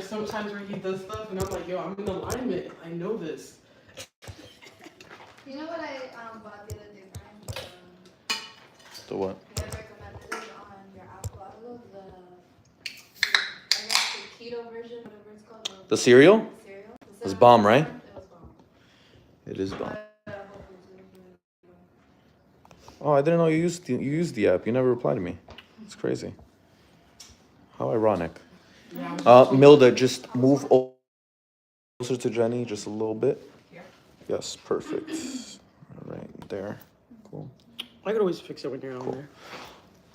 There's sometimes where he does stuff, and I'm like, yo, I'm in alignment. I know this. You know what I bought the other day, Brian? The what? You had recommended it on your avocado, I guess the keto version, whatever it's called. The cereal? The cereal. It's bomb, right? It was bomb. It is bomb. But, Oh, I didn't know you used the app. You never replied to me. It's crazy. How ironic. Yeah, Milda, just move closer to Jenny just a little bit. Yeah. Yes, perfect. All right, there. Cool. I could always fix it when you're on there.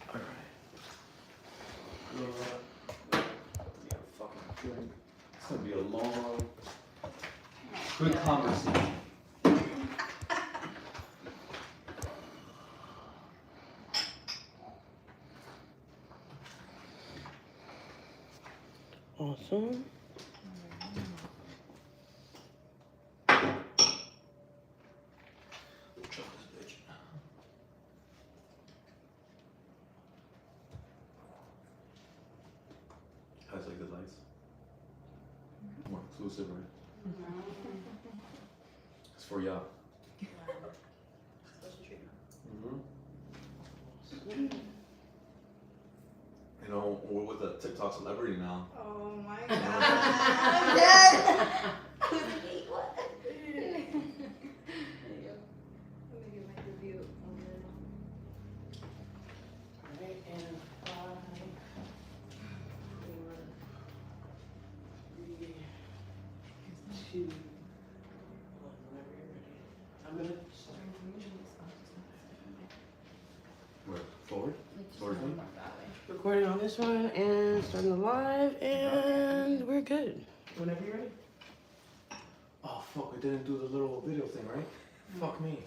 All right. It's gonna be a long, good conversation. Awesome. Guys like the lights? More exclusive, right? It's for y'all. You know, we're with a TikTok celebrity now. Oh my god. I'm dead. What? There you go. Let me get my review on it. Alright, and 5, 4, 3, 2, 1. Whenever you're ready. I'm gonna start. Where? Forward? Towards me? Recording on this one and starting the live, and we're good. Whenever you're ready. Oh, fuck, we didn't do the little video thing, right? Fuck me.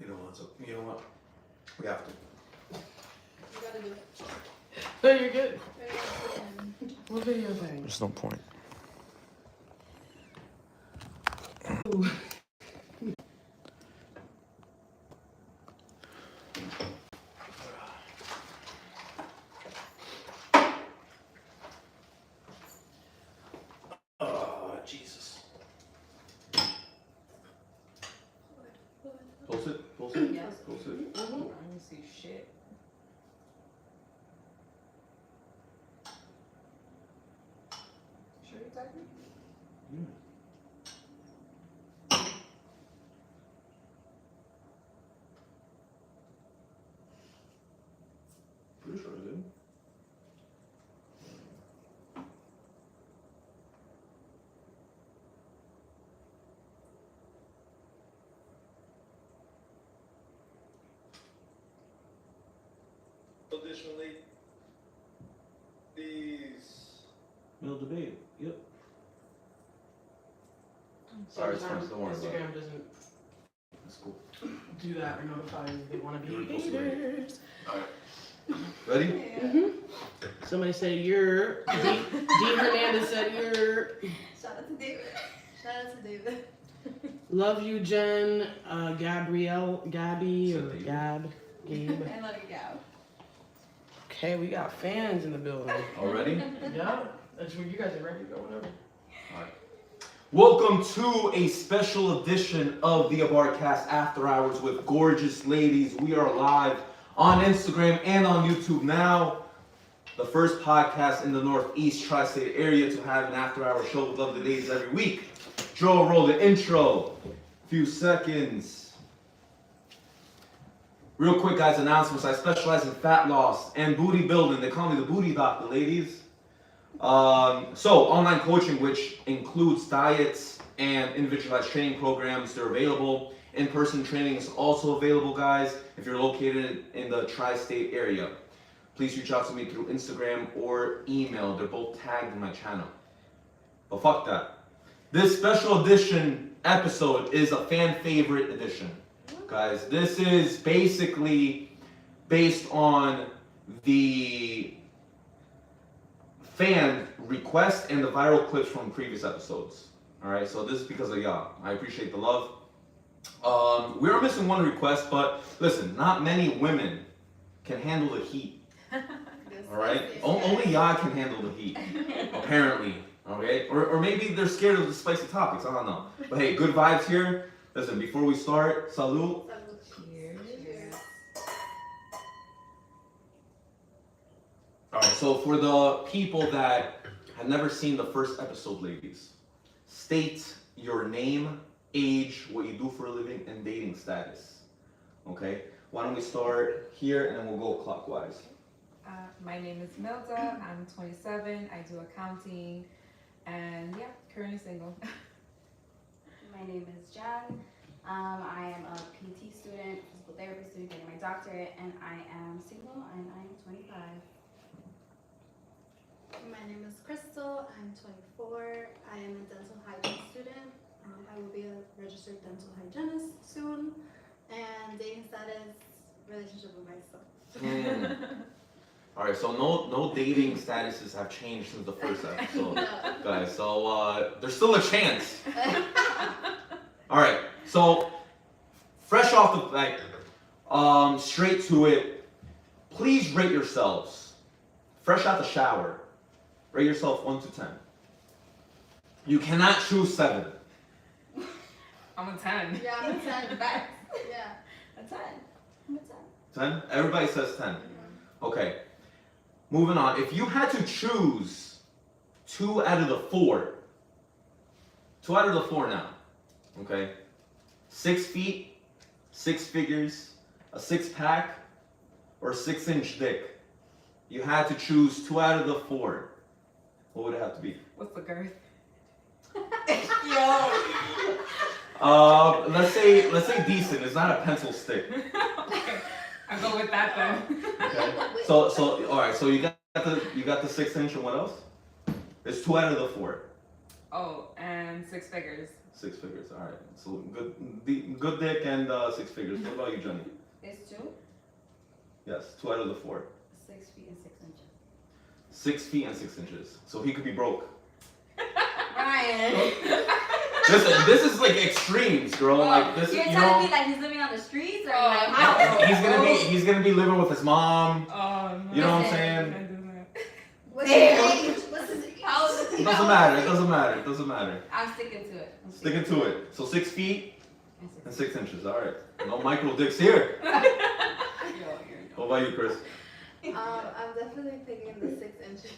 You know what? We have to. You gotta do it. No, you're good. What video thing? There's no point. Oh, Jesus. Post it? Post it? Yes. Post it? I don't see shit. Sure you typing? Yeah. Pretty sure I did. Additionally, these Middle debate. Yep. Sorry, it's fine. Sometimes Don't worry about it. Instagram doesn't That's cool. do that or notify you they want to You're be supposed to read. haters. Ready? Somebody said you're. D Hernandez said you're. Shout out to David. Shout out to David. Love you, Jen. Gabrielle, Gabby, or Said Gab, Gabe. I love you, Gal. Okay, we got fans in the building. Already? Yeah, that's when you guys are ready to go whenever. Alright. Welcome to a special edition of the Abarca After Hours with gorgeous ladies. We are live on Instagram and on YouTube now. The first podcast in the Northeast Tri-State area to have an after-hour show with lovely ladies every week. Joe, roll the intro. Few seconds. Real quick, guys, announcements. I specialize in fat loss and booty building. They call me the booty doctor, ladies. So, online coaching, which includes diets and individualized training programs, they're available. In-person training is also available, guys, if you're located in the tri-state area. Please reach out to me through Instagram or email. They're both tagged in my channel. But fuck that. This special edition episode is a fan favorite edition. Guys, this is basically based on the fan request and the viral clips from previous episodes. Alright, so this is because of y'all. I appreciate the love. We are missing one request, but listen, not many women can handle the heat. This All right, is- only y'all can handle the heat, apparently. Okay, or maybe they're scared of the spicy topics. I don't know. But hey, good vibes here. Listen, before we start, salud. Cheers. All right, so for the people that have never seen the first episode, ladies, state your name, age, what you do for a living, and dating status. Okay, why don't we start here and then we'll go clockwise. My name is Milda. I'm 27. I do accounting, and yeah, currently single. My name is Jen. I am a PT student, physical therapy student, getting my doctorate, and I am single and I am 25. My name is Crystal. I'm 24. I am a dental hygiene student. I will be a registered dental hygienist soon. And dating status, relationship with myself. All right, so no dating statuses have changed since the first episode, guys. So there's still a chance. All right, so fresh off the straight to it. Please rate yourselves. Fresh out the shower, rate yourself 1 to 10. You cannot choose 7. I'm a 10. Yeah, I'm a 10. Facts. Yeah. A 10. I'm a 10. 10? Everybody says 10. Okay. Moving on. If you had to choose 2 out of the 4, 2 out of the 4 now. Okay. 6 feet, 6 figures, a 6-pack, or a 6-inch dick. You had to choose 2 out of the 4. What would it have to be? What's the girth? Let's say decent. It's not a pencil stick. Okay, I'll go with that then. Okay. So all right. So you got the 6-inch and what else? It's 2 out of the 4. Oh, and 6 figures. 6 figures. All right. So good dick and 6 figures. What about you, Jenny? It's 2? Yes, 2 out of the 4. 6 feet and 6 inches. 6 feet and 6 inches. So he could be broke. Ryan! Listen, this is like extremes, girl. Like this. You're You telling know, me like he's living on the streets or Oh, like no. how? he's gonna be living with his mom. Oh, no. You know what I'm Listen. saying? I do that. What's his age? What's his age? How old is It he? doesn't matter. It doesn't matter. It doesn't matter. I'm sticking to it. Sticking to it. So 6 feet And and 6 6 inches. All right. No micro dicks here. Yo, What about you, Chris? I'm definitely picking the 6 inches.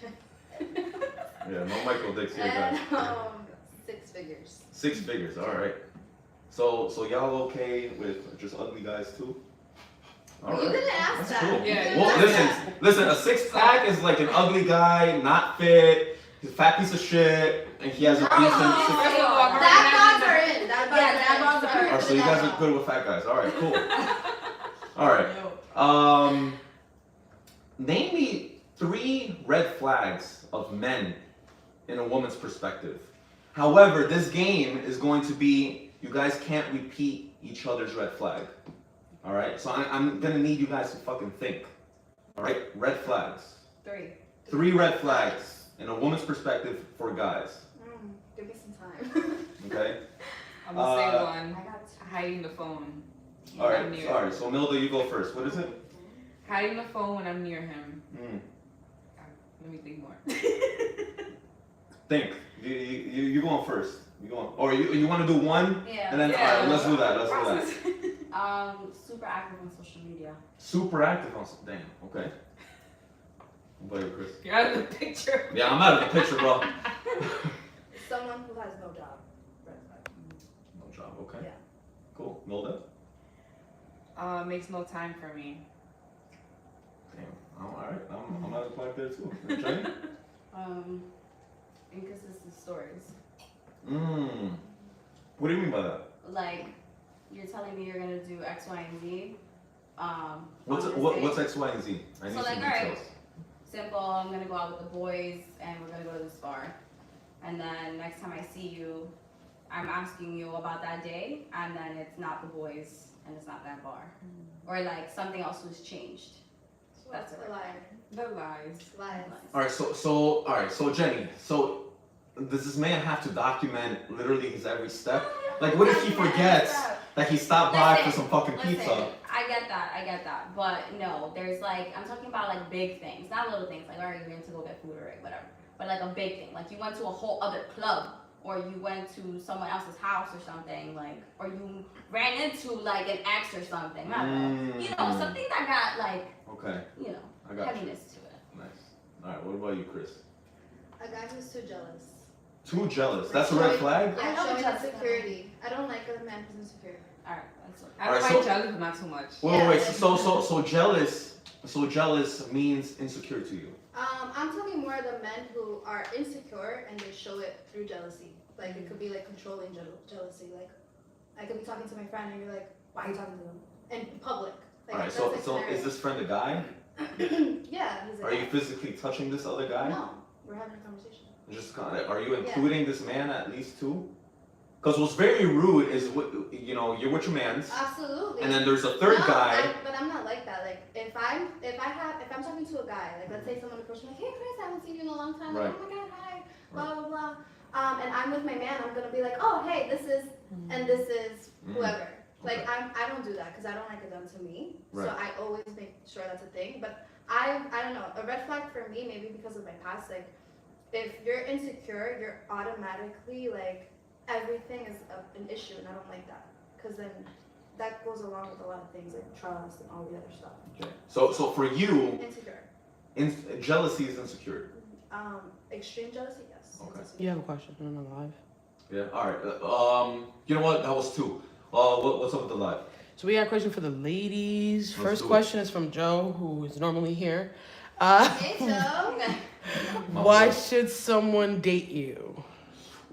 Yeah, no micro dicks here, guys. And 6 figures. 6 figures. All right. So y'all okay with just ugly guys too? All You right. didn't ask That's that. cool. Yeah, You didn't Well, ask listen. A 6-pack is like an ugly guy, not fit. He's a fat piece of shit, and he has a decent. That bods are in. That bods are in. Alright, so you guys are good with fat guys. All right, cool. All right. Name me 3 red flags of men in a woman's perspective. However, this game is going to be you guys can't repeat each other's red flag. All right. So I'm gonna need you guys to fucking think. All right. Red flags. 3. 3 red flags in a woman's perspective for guys. Give me some time. Okay. I'm gonna say Uh, one. I got Hiding the phone. All when I'm right. near Sorry. So Milda, you go first. What is it? Hiding the phone when I'm near him. Let me think more. Think. You going first. You going? Or you want to do one? Yeah. And then all right. Let's do that. Let's do that. Super active on social media. Super active on. Damn. Okay. What about you, Chris? You're out of the picture. Yeah, I'm out of the picture, bro. Someone who has no job. Red flag. No job. Okay. Yeah. Cool. Milda. Makes no time for me. Damn. All right. I'm out of the point there too. Jenny? Inconsistent stories. What do you mean by that? Like, you're telling me you're gonna do X, Y, and Z. What's on this day. what's X, Y, and Z? I need So, some like, alright. details. Simple, I'm gonna go out with the boys and we're gonna go to this bar. And then next time I see you, I'm asking you about that day and then it's not the boys and it's not that bar. Or like something else was changed. That's What's a the red lie? The lies. Lies. All right. So Jenny. So does this man have to document literally his every step? Like, what if he forgets that he stopped by for some fucking pizza? I get that. But no, there's like, I'm talking about like big things, not little things. Like, all right, you went to go get food or whatever. But like a big thing, like you went to a whole other club, or you went to someone else's house or something, like, or you ran into like an ex or something. I don't know. You know, something that got like, Okay, you know, I got heaviness to it. you. Nice. All right, what about you, Chris? A guy who's too jealous. Too jealous. That's a red flag? I Yeah, know showing jealous. insecurity. I don't like a man who's insecure. All right, that's what. I don't Alright, like so- jealous, but not too much. Wait. Yeah. So jealous. So jealous means insecure to you. I'm talking more of the men who are insecure and they show it through jealousy. Like it could be like controlling jealousy. Like I could be talking to my friend and you're like, why are you talking to them in public? Like, All right. that's So like so scenario. is this friend a guy? Yeah, he's a Are guy. you physically touching this other guy? No, we're having a conversation. Just kind of, are you including this man at least too? Because what's very rude is you know, you're with your mans, Absolutely. and then there's a third No, guy. but I'm not like that. Like if I'm talking to a guy, like let's say someone approached me like, hey Chris, I haven't seen you in a long time. Like, Right. oh my god, hi, blah blah blah. And I'm with my man, I'm gonna be like, oh hey, this is and this is whoever. Like I don't do that because I don't like it done to me. Right. So I always make sure that's a thing. But I don't know. A red flag for me, maybe because of my past, like if you're insecure, you're automatically like everything is an issue, and I don't like that because then that goes along with a lot of things like trust and all the other stuff. Okay. So for you, Insecure. jealousy is insecure. Extreme jealousy, yes. Okay. You have a question? I'm not live. Yeah. All right. You know what? That was two. What's up with the live? So we got a question for the ladies. Let's First do it. question is from Joe, who is normally here. Hey Joe. Why should someone date you?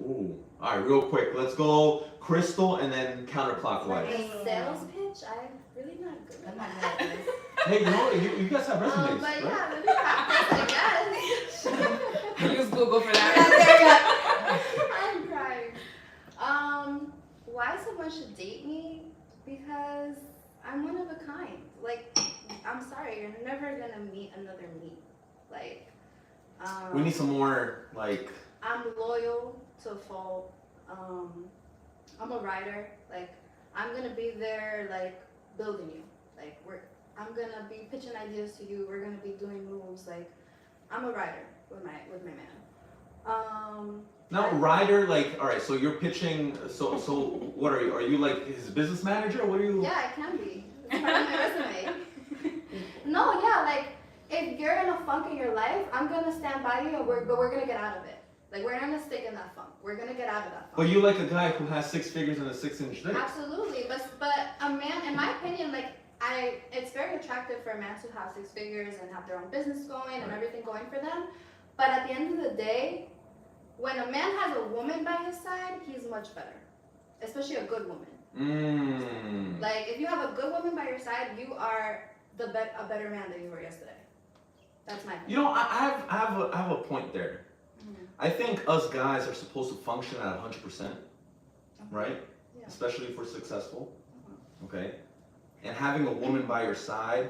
Ooh. All right. Real quick. Let's go Crystal and then counterclockwise. A sales pitch? I'm really not good at I'm not that. good at this. Hey, you know you guys have resumes, But right? yeah, maybe practice, I guess. Use Google for that. I'm crying. Why someone should date me? Because I'm one of a kind. Like, I'm sorry, you're never gonna meet another me. Like, We need some more like. I'm loyal to a fault. I'm a rider. Like, I'm gonna be there, like, building you. Like, I'm gonna be pitching ideas to you. We're gonna be doing moves. Like, I'm a rider with my man. Now, Ryder, like, all right. So you're pitching. So what are you? Are you like his business manager? What are you? Yeah, I can be. It's part of my resume. No, yeah, like if you're in a funk in your life, I'm gonna stand by you, and we're gonna get out of it. Like we're not gonna stick in that funk. We're gonna get out of that funk. But you like a guy who has 6 figures and a 6-inch dick. Absolutely, but a man, in my opinion, like it's very attractive for a man to have 6 figures and have their own business going and everything going for them. But at the end of the day, when a man has a woman by his side, he's much better, especially a good woman. Like if you have a good woman by your side, you are a better man than you were yesterday. That's my opinion. You know, I have a point there. I think us guys are supposed to function at 100%, right? Yeah. Especially if we're successful. Okay? And having a woman by your side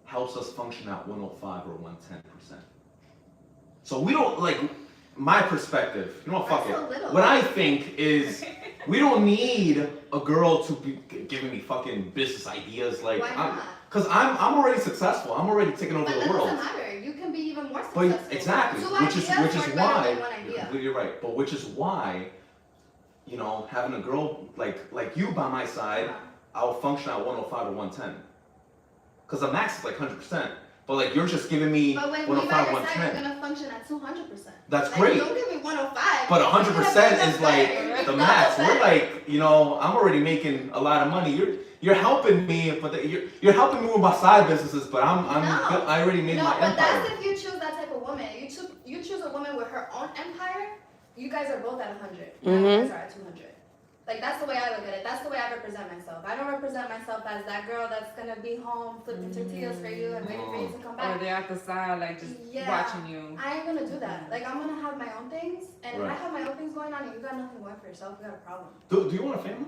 helps us function at 105 or 110%. So we don't, like, my perspective, you know what, fuck That's it. a little. What I think is we don't need a girl to be giving me fucking business ideas. Like, Why not? Because I'm already successful. I'm already taking over But the that world. doesn't matter. You can be even more successful. But exactly, Two which is ideas work better why than one idea. you're right. But which is why, you know, having a girl like you by my side, I'll function at 105 or 110. Because the max is like 100%. But like you're just giving me But when we 105, by your side, 110. you're gonna function at 200%. That's Like, great. Don't give me 105. But You're gonna 100% be is like better. the Double max. We're better. like, you know, I'm already making a lot of money. You're helping me, but you're helping me with my side businesses. But I already made No, my but empire. that's if you choose that type of woman. You choose a woman with her own empire. You guys are both at 100. You guys are at 200. Like that's the way I look at it. That's the way I represent myself. I don't represent myself as that girl that's gonna be home flipping tortillas for you and waiting for you to come Or back. they're at the side, like just Yeah. watching you. I ain't gonna do that. Like I'm gonna have my own things, and if I Right. have my own things going on, and you got nothing going for yourself, you got a problem. Do you want a family?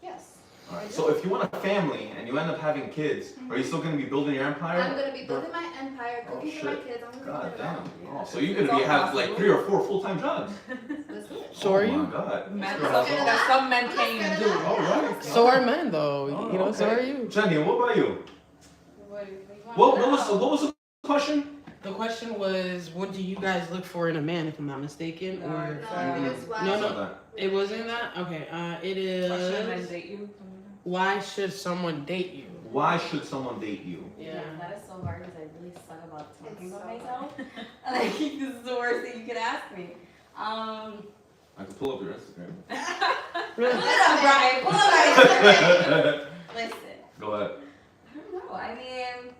Yes. Alright, so if you want a family and you end up having kids, are you still gonna be building your empire? I'm gonna be building my empire, Oh, cooking for my shit. kids. I'm gonna God do it all. damn. Oh, so you're It's gonna all have like possible. 3 or 4 full-time jobs. Let's do it. So are Oh you? my god. Men, This girl has all- that some men can't even do. Alright. So are men, though. Oh, You know, so okay. are you. Jenny, what about you? What do you want to know? What was the question? The question was, what do you guys look for in a man, if I'm not mistaken? No, Or No, it's why. No, no. Not that. it wasn't that? Okay, it Or should men is. date you? Why should someone date you? Why should someone date you? Yeah. That is so hard because I really suck about talking It's about so myself. Like, this is the worst thing you could ask me. I can pull up your Instagram. Pull it up, Brian. Pull it up. Listen, Go ahead. I don't know. I mean,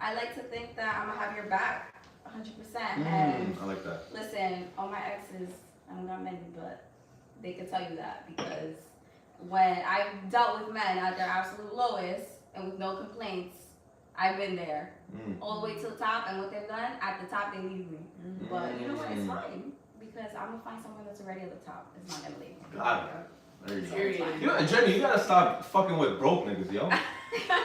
I like to think that I'm gonna have your back 100%. And I like that. listen, all my exes, I don't got many, but they can tell you that because when I've dealt with men at their absolute lowest and with no complaints, I've been there all the way to the top, and what they've done at the top, they leave me. But you know what? It's fine because I'm gonna find someone that's already at the top. It's not gonna leave me. Got it. There you go. Period. You, Jenny, you gotta stop fucking with broke niggas, yo.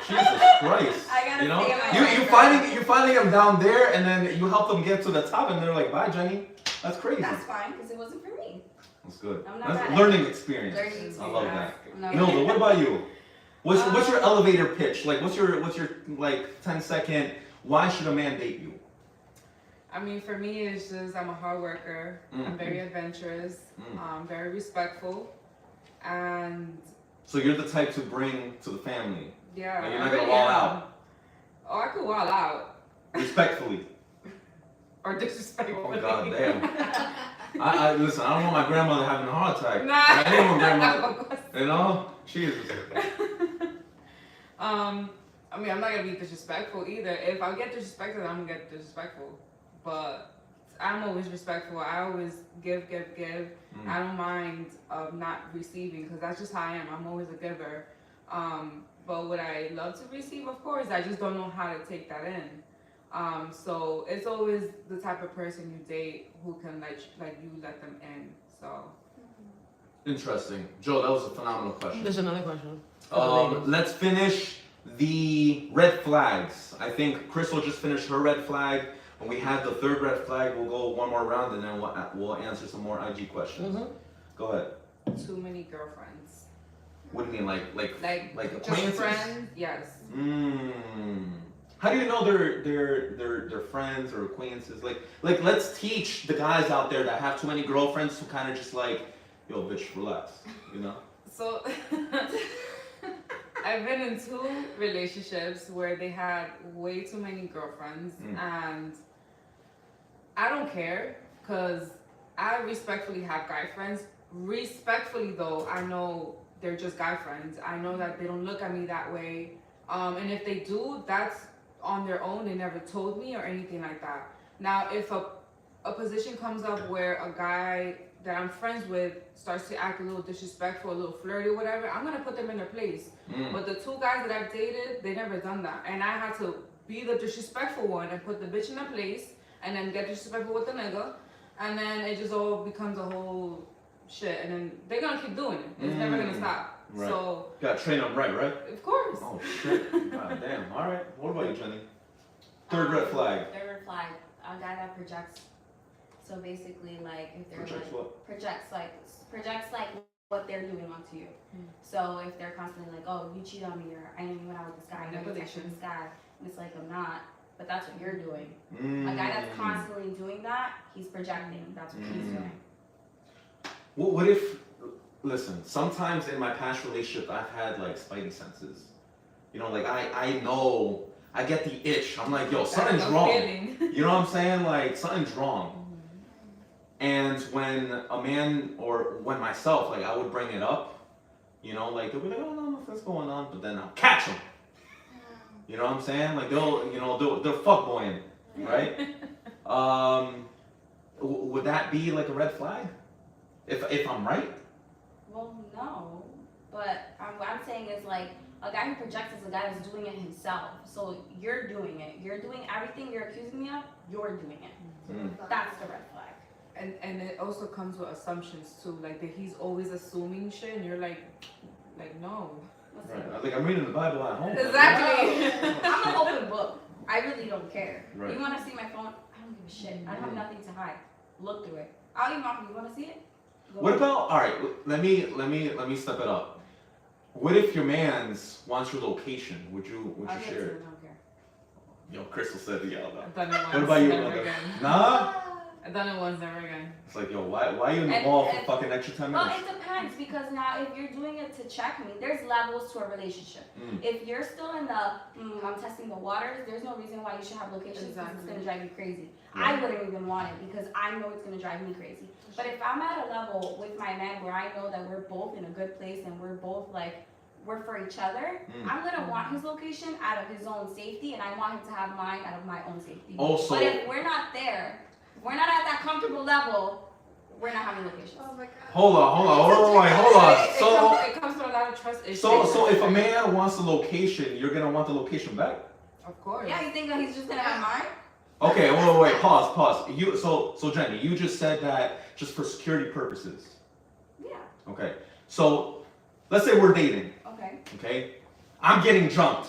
Jesus Christ. I gotta You know, stay in my you finding them down there, and then you help them get to the top, and they're like, "Bye, Jenny." That's crazy. That's fine because it wasn't for me. That's good. I'm not That's mad. learning experience. Learning I love that. I'm not Milda, what about you? What's your elevator pitch? Like, what's your like 10-second? Why should a man date you? I mean, for me, it's just I'm a hard worker. I'm very adventurous. Very respectful, and So you're the type to bring to the family. yeah, Like, you're I not gonna really wall am. out. Oh, I could wall out Respectfully. or disrespectfully. Oh god damn. I listen, I don't want my grandmother having a heart attack. Nah. I ain't want grandmother. You know? Jesus. I mean, I'm not gonna be disrespectful either. If I get disrespected, I'm gonna get disrespectful. But I'm always respectful. I always give. I don't mind not receiving because that's just how I am. I'm always a giver. But would I love to receive? Of course. I just don't know how to take that in. So it's always the type of person you date who can like you let them in. So. Interesting. Joe, that was a phenomenal question. There's another question. For the ladies. Let's finish the red flags. I think Crystal just finished her red flag. When we have the third red flag, we'll go one more round and then we'll answer some more IG questions. Go ahead. Too many girlfriends. What do you mean, like Just acquaintances? friends? Yes. How do you know they're friends or acquaintances? Like let's teach the guys out there that have too many girlfriends to kind of just like, yo, bitch, relax. You know? So I've been in 2 relationships where they had way too many girlfriends, and I don't care because I respectfully have guy friends. Respectfully though, I know they're just guy friends. I know that they don't look at me that way, and if they do, that's on their own. They never told me or anything like that. Now, if a position comes up where a guy that I'm friends with starts to act a little disrespectful, a little flirty or whatever, I'm gonna put them in their place. But the 2 guys that I've dated, they never done that. And I had to be the disrespectful one and put the bitch in her place and then get disrespectful with the nigga. And then it just all becomes a whole shit. And then they're gonna keep doing it. It's never gonna stop. Right. So, Gotta train them right? of course. Oh shit. God damn. Alright. What about you, Jenny? Third red flag. Third red flag. A guy that projects. So basically, like if they're Projects like what? projects like what they're doing onto you. So if they're constantly like, oh, you cheat on me, or I know you went out with this guy, I know you texted this guy, and it's like I'm not, but that's what you're doing. A guy that's constantly doing that, he's projecting. That's what he's doing. Well, what if? Listen, sometimes in my past relationship, I've had like spidey senses. You know, like I know, I get the itch. I'm like, yo, something's wrong. You know what I'm saying? Like something's wrong. And when a man or when myself, like I would bring it up, you know, like they'll be like, oh, no, nothing's going on, but then I'll catch them. You know what I'm saying? Like they're fuckboying, right? Would that be like a red flag? If I'm right? Well, no, but what I'm saying is like a guy who projects is a guy that's doing it himself. So you're doing it. You're doing everything you're accusing me of. You're doing it. That's the red flag. And it also comes with assumptions too, like that he's always assuming shit, and you're like no. What's Right. it? Like I'm reading the Bible at home. Exactly. I'm an open book. I really don't care. Right. You want to see my phone? I don't give a shit. I have nothing to hide. Look through it. I'll even offer you. Want to see it? Go What ahead. about? All right. Let me step it up. What if your man's wants your location? Would you I'll give it share to it? you. I don't care. Yo, Crystal said yeah. I've done it once. What about you, Never brother? again. Nah. I've done it once, never again. It's like, yo, why you in the And- mall for and- fucking extra 10 Well, minutes? it depends because now if you're doing it to check me, there's levels to a relationship. Mm. If you're still in the I'm testing the waters, there's no reason why you should have locations because it's Exactly. gonna drive you crazy. Right. I wouldn't even want it because I know it's gonna drive me crazy. But if I'm at a level with my man where I know that we're both in a good place and we're both like we're for each other, Mm. I'm gonna want his location out of his own safety, and I want him to have mine out of my own safety. Also- but if we're not there, we're not at that comfortable level, we're not having locations. Oh my god. Hold on. So, It comes to a lot of trust issues. so if a man wants the location, you're gonna want the location back? Of course. Yeah, you think that he's just gonna have mine? Okay, wait, pause. So Jenny, you just said that just for security purposes. Yeah. Okay. So let's say we're dating. Okay. Okay. I'm getting jumped.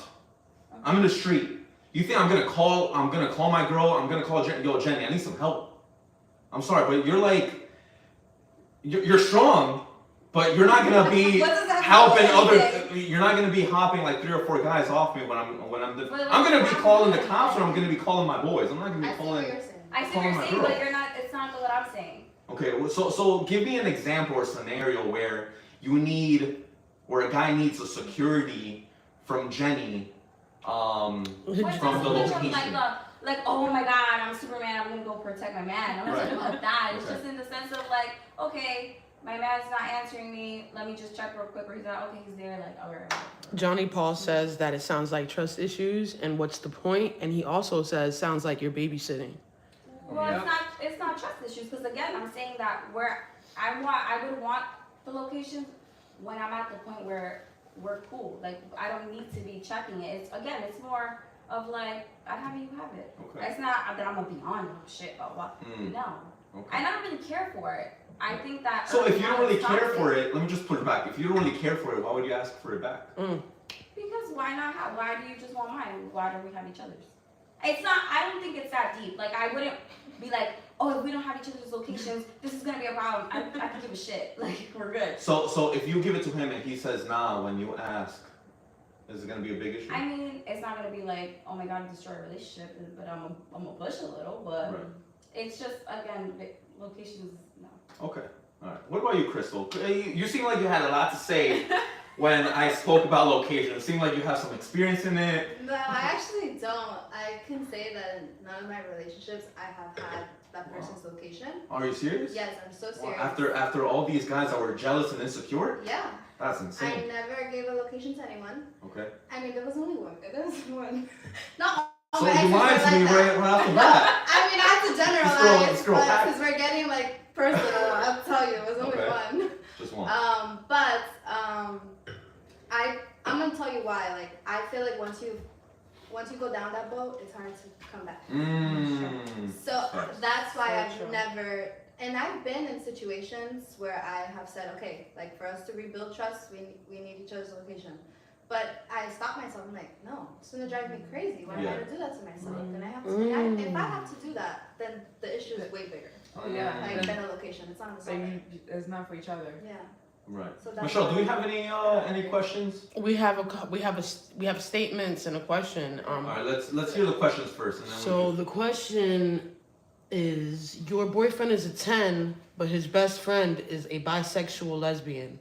I'm in the street. You think I'm gonna call my girl, I'm gonna call Jenny, I need some help. I'm sorry, but you're like you're strong, but you're not gonna be What does that helping have to do with other. anything? You're not gonna be hopping like 3 or 4 guys off me when I'm. But I'm gonna be calling the cops, or I'm gonna be calling my boys. I'm not gonna be I see what calling. you're saying. I see Calling what my you're saying, girl. but you're not. It's not what I'm saying. Okay, well, so give me an example or scenario where where a guy needs a security from Jenny, What's from the this location. like, oh my God, I'm Superman. I'm gonna go protect my man. I'm not Right. talking about that. It's Okay. just in the sense of like, okay, my man's not answering me. Let me just check real quick. Or he's not. Okay, he's there. Like, alright. Johnny Paul says that it sounds like trust issues, and what's the point? And he also says sounds like you're babysitting. Well, Yep. it's not trust issues because again, I'm saying that I would want the locations when I'm at the point where we're cool. Like I don't need to be checking it. It's more of like I have it, you have it. Okay. It's not that I'm gonna be on shit. Blah blah. Mm, No, okay. and I don't really care for it. I think that. So if you don't really it's care toxic. for it, let me just put it back. If you don't really care for it, why would you ask for it back? Because why not have? Why do you just want mine? Why don't we have each other's? It's not. I don't think it's that deep. Like I wouldn't be like, oh, if we don't have each other's locations, this is gonna be a problem. I could give a shit. Like we're good. So if you give it to him and he says nah when you ask, is it gonna be a big issue? I mean, it's not gonna be like, oh my god, destroy a relationship, but I'm gonna push a little. But Right. it's just again, locations. No. Okay. All right. What about you, Crystal? You seem like you had a lot to say when I spoke about location. It seemed like you have some experience in it. No, I actually don't. I can say that in none of my relationships I have had that person's location. Are you serious? Yes, I'm so Wow, serious. after all these guys that were jealous and insecure, Yeah, that's I insane. never gave a location to anyone. Okay. I mean, there was only one. There was one. Not all So my you exes lied were to me like that. right off the bat. I mean, I have to Scroll, generalize, scroll but back. because we're getting like personal, I'll tell you, it was only Okay. one. Just one. I'm gonna tell you why. Like, I feel like once you go down that boat, it's hard to come back. So Facts. that's why So I've true. never, and I've been in situations where I have said, okay, like for us to rebuild trust, we need each other's location. But I stop myself. I'm like, no, it's gonna drive me crazy. Why am I Yeah. gonna do that to myself? And I have to. If I have to do that, then the issue is way bigger. Oh yeah. Like Then- than a location. It's not the then same. it's not for each other. Yeah. Right. So that's Michelle, do why- we have any questions? We have statements and a question. All right, let's hear the questions first, and then So the question is: your boyfriend is a 10, but his best friend is a bisexual lesbian,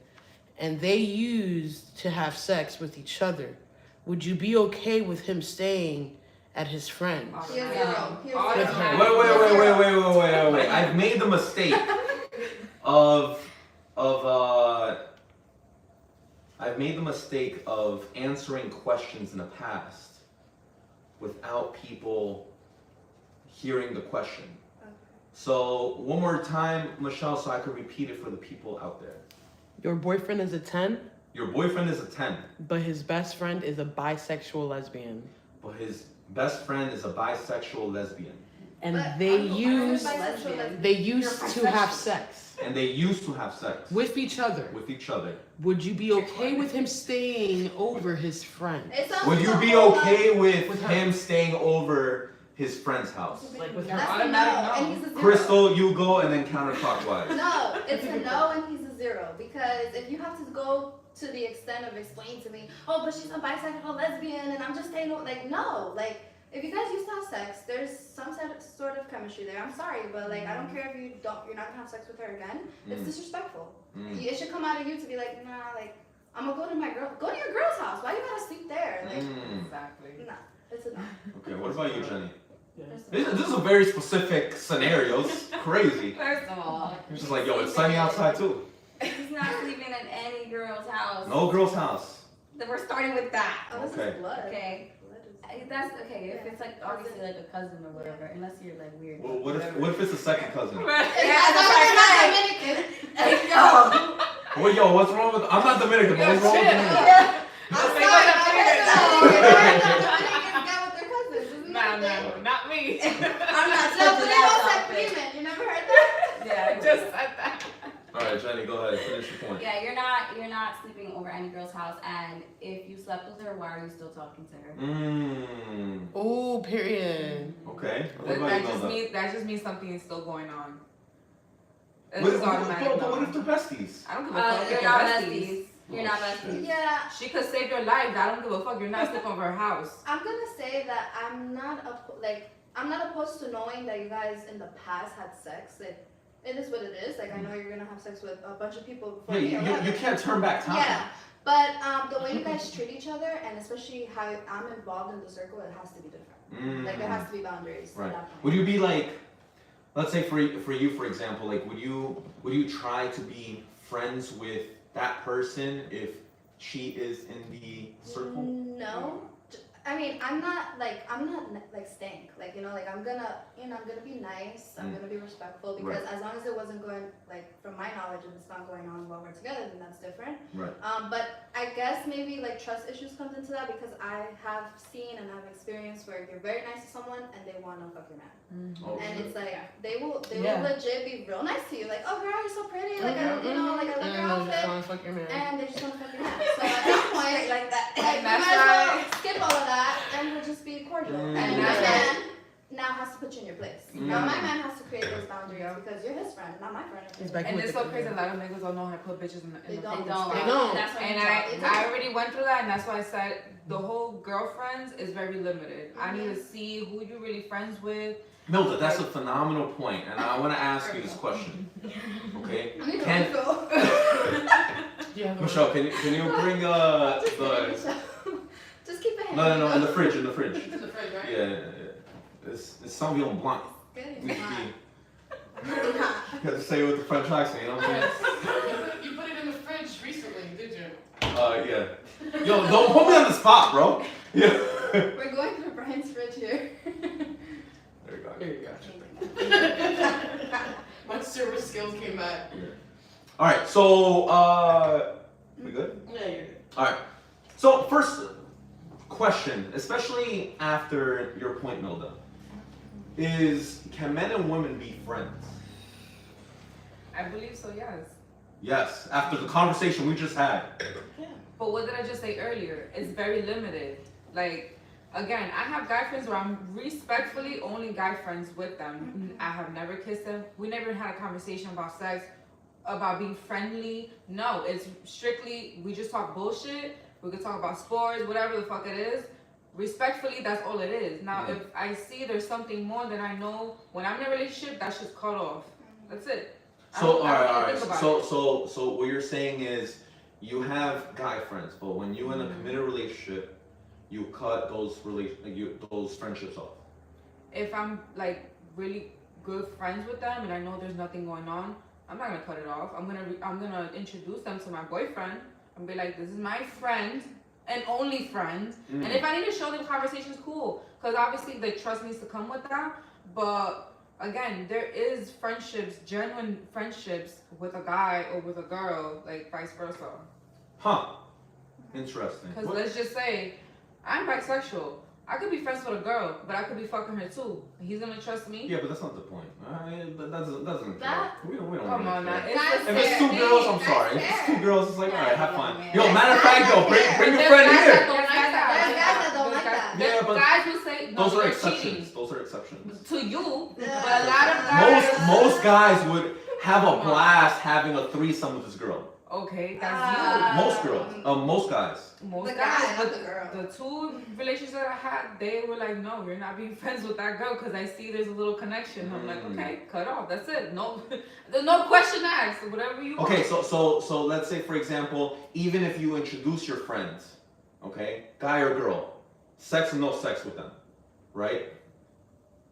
and they used to have sex with each other. Would you be okay with him staying at his friend's? He has zero. He has All zero. the time. Wait. I've made the mistake I've made the mistake of answering questions in the past without people hearing the question. Okay. So one more time, Michelle, so I can repeat it for the people out there. Your boyfriend is a 10, Your boyfriend is a 10, but his best friend is a bisexual lesbian. but his best friend is a bisexual lesbian. and But they I'm used bisexual, like, they used you're to have bisexual. sex And they used to have sex with each other. with each other. Would you be okay with him staying over his friend? It sounds Would like you a be whole lot- okay with With her. him staying over his friend's house? Like with her? That's a no, Automatic no. and he's a zero. Crystal, you go and then counterclockwise. No, it's a no and he's a zero. Because if you have to go to the extent of explaining to me, oh, but she's a bisexual lesbian and I'm just staying over, like, no. Like, if you guys used to have sex, there's some sort of chemistry there. I'm sorry, but like, I don't care if you're not gonna have sex with her again. It's disrespectful. It should come out of you to be like, nah, like, I'm gonna go to your girl's house. Why you gotta sleep there? Like, Exactly. nah, it's a no. Okay, what about you, Jenny? First of This is a very specific scenario. It's crazy. First of all, It's just like, yo, it's sunny outside too. he's not sleeping in any girl's house. No girl's house. Then we're starting with that. Oh, this Okay. is blood. Okay. Blood is- That's okay. If it's like obviously like a cousin or whatever, unless you're like weird. Well, what if it's a second cousin? As Yeah, long that's as you're not what Dominican. Yo. Well, yo, what's wrong with? I'm not Dominican, but what's wrong with Shit. Dominican? I'm Say sorry, what I I'm heard that. Dominicans get with their cousins. Isn't that the thing? No, not me. I'm not No, touching primos that like topic. women. You never heard that? Yeah, Just said that. All right, Jenny, go ahead. Finish your point. Yeah, you're not sleeping over any girl's house, and if you slept with her, why are you still talking to her? Oh, period. Okay. What That, about that you, just Melda? means something is still going on. It's But, just automatic. but what no. if they're besties? I don't give a fuck. You're You're not besties. besties. You're not besties. Yeah, She could save your life. I don't give a fuck. You're not sleeping over her house. I'm gonna say that I'm not opposed to knowing that you guys in the past had sex. It is what it is. Like, I know you're gonna have sex with a bunch of people before Yeah, me or you can't turn back time. Yeah, but the way you guys treat each other, and especially how I'm involved in the circle, it has to be different. Like, there has to be boundaries. at Right. that point. Would you be like, let's say for you, for example, like would you try to be friends with that person if she is in the circle? No. I mean, I'm not like stank. Like, I'm gonna be nice. I'm gonna be respectful because as long as it wasn't going, like, from my knowledge, and it's not going on while we're together, then that's different. Right. But I guess maybe like trust issues comes into that because I have seen and I've experienced where you're very nice to someone and they wanna fuck your man. Oh, And shit. it's like they will Yeah. legit be real nice to you. Like, oh girl, you're so pretty. Like, I like your And I just outfit. wanna fuck your man. And they just wanna fuck your man. So at that point, like that. like, you That's might as well right. skip all of that and we'll just be cordial. Mm. And That's my right. man now has to put you in your place. Mm. Now my man has to create those boundaries Yeah. because you're his friend, not my friend. He's back And with it's the so crazy. A man. lot of niggas don't know how to put bitches in the They fucking don't. spot. They don't. That's what And I'm I already went through that, and that's why I said the whole girlfriends is very limited. I need to see who you really friends with. Milda, that's a phenomenal point, and I want to ask you this question. Okay, Can- Yeah, Michelle, can you bring the Just keep it no in the fridge It's in the fridge, right? yeah. It's Sauvignon Blanc. Good. You It's hot. you have to say it with the French accent, you know what I'm saying? You put it in the fridge recently, did you? Yeah. Yo, don't put me on the spot, bro. Yeah. We're going through Brian's fridge here. There you go. There you go. My service skills came back. All right, so we good? Yeah, you're good. All right. So first question, especially after your point, Milda, is can men and women be friends? I believe so, yes. Yes. After the conversation we just had. But what did I just say earlier? It's very limited. Like, again, I have guy friends where I'm respectfully only guy friends with them. I have never kissed them. We never had a conversation about sex, about being friendly. No, it's strictly, we just talk bullshit. We could talk about sports, whatever the fuck it is. Respectfully, that's all it is. Now, if I see there's something more, then I know when I'm in a relationship, that's just cut off. That's it. So I don't all really right. think about So what you're saying is you have guy friends, but when you're in a committed relationship, you cut those those friendships off. If I'm like really good friends with them and I know there's nothing going on, I'm not gonna cut it off. I'm gonna introduce them to my boyfriend and be like, this is my friend and only friend. And if I need to show them conversations, cool, because obviously the trust needs to come with that. But again, there is friendships, genuine friendships with a guy or with a girl, like vice versa. Huh. Interesting. Because What- let's just say I'm bisexual, I could be friends with a girl, but I could be fucking her too. He's gonna trust me. Yeah, but that's not the point. That doesn't That- we don't Come on now. care. That's If it's fair. two girls, I'm That's sorry. If it's fair. two girls, it's like, all right, have fun. Yeah. Yo, matter of fact, yo, bring your There's friend guys here. that don't like that. There's guys that don't like that. Yeah, but guys will say no, Those are you're exceptions. cheating. Those are exceptions. To you, Yeah. but a lot of guys. Most guys would have a blast having a threesome with his girl. Okay, that's Most girls, most guys. you. Most The guys, guy, not but the girl. the two relationships that I had, they were like, no, you're not being friends with that girl because I see there's a little connection. I'm like, okay, cut off. That's it. No, there's no question asked. Whatever you want. Okay, so let's say for example, even if you introduce your friends, okay, guy or girl, sex or no sex with them, right?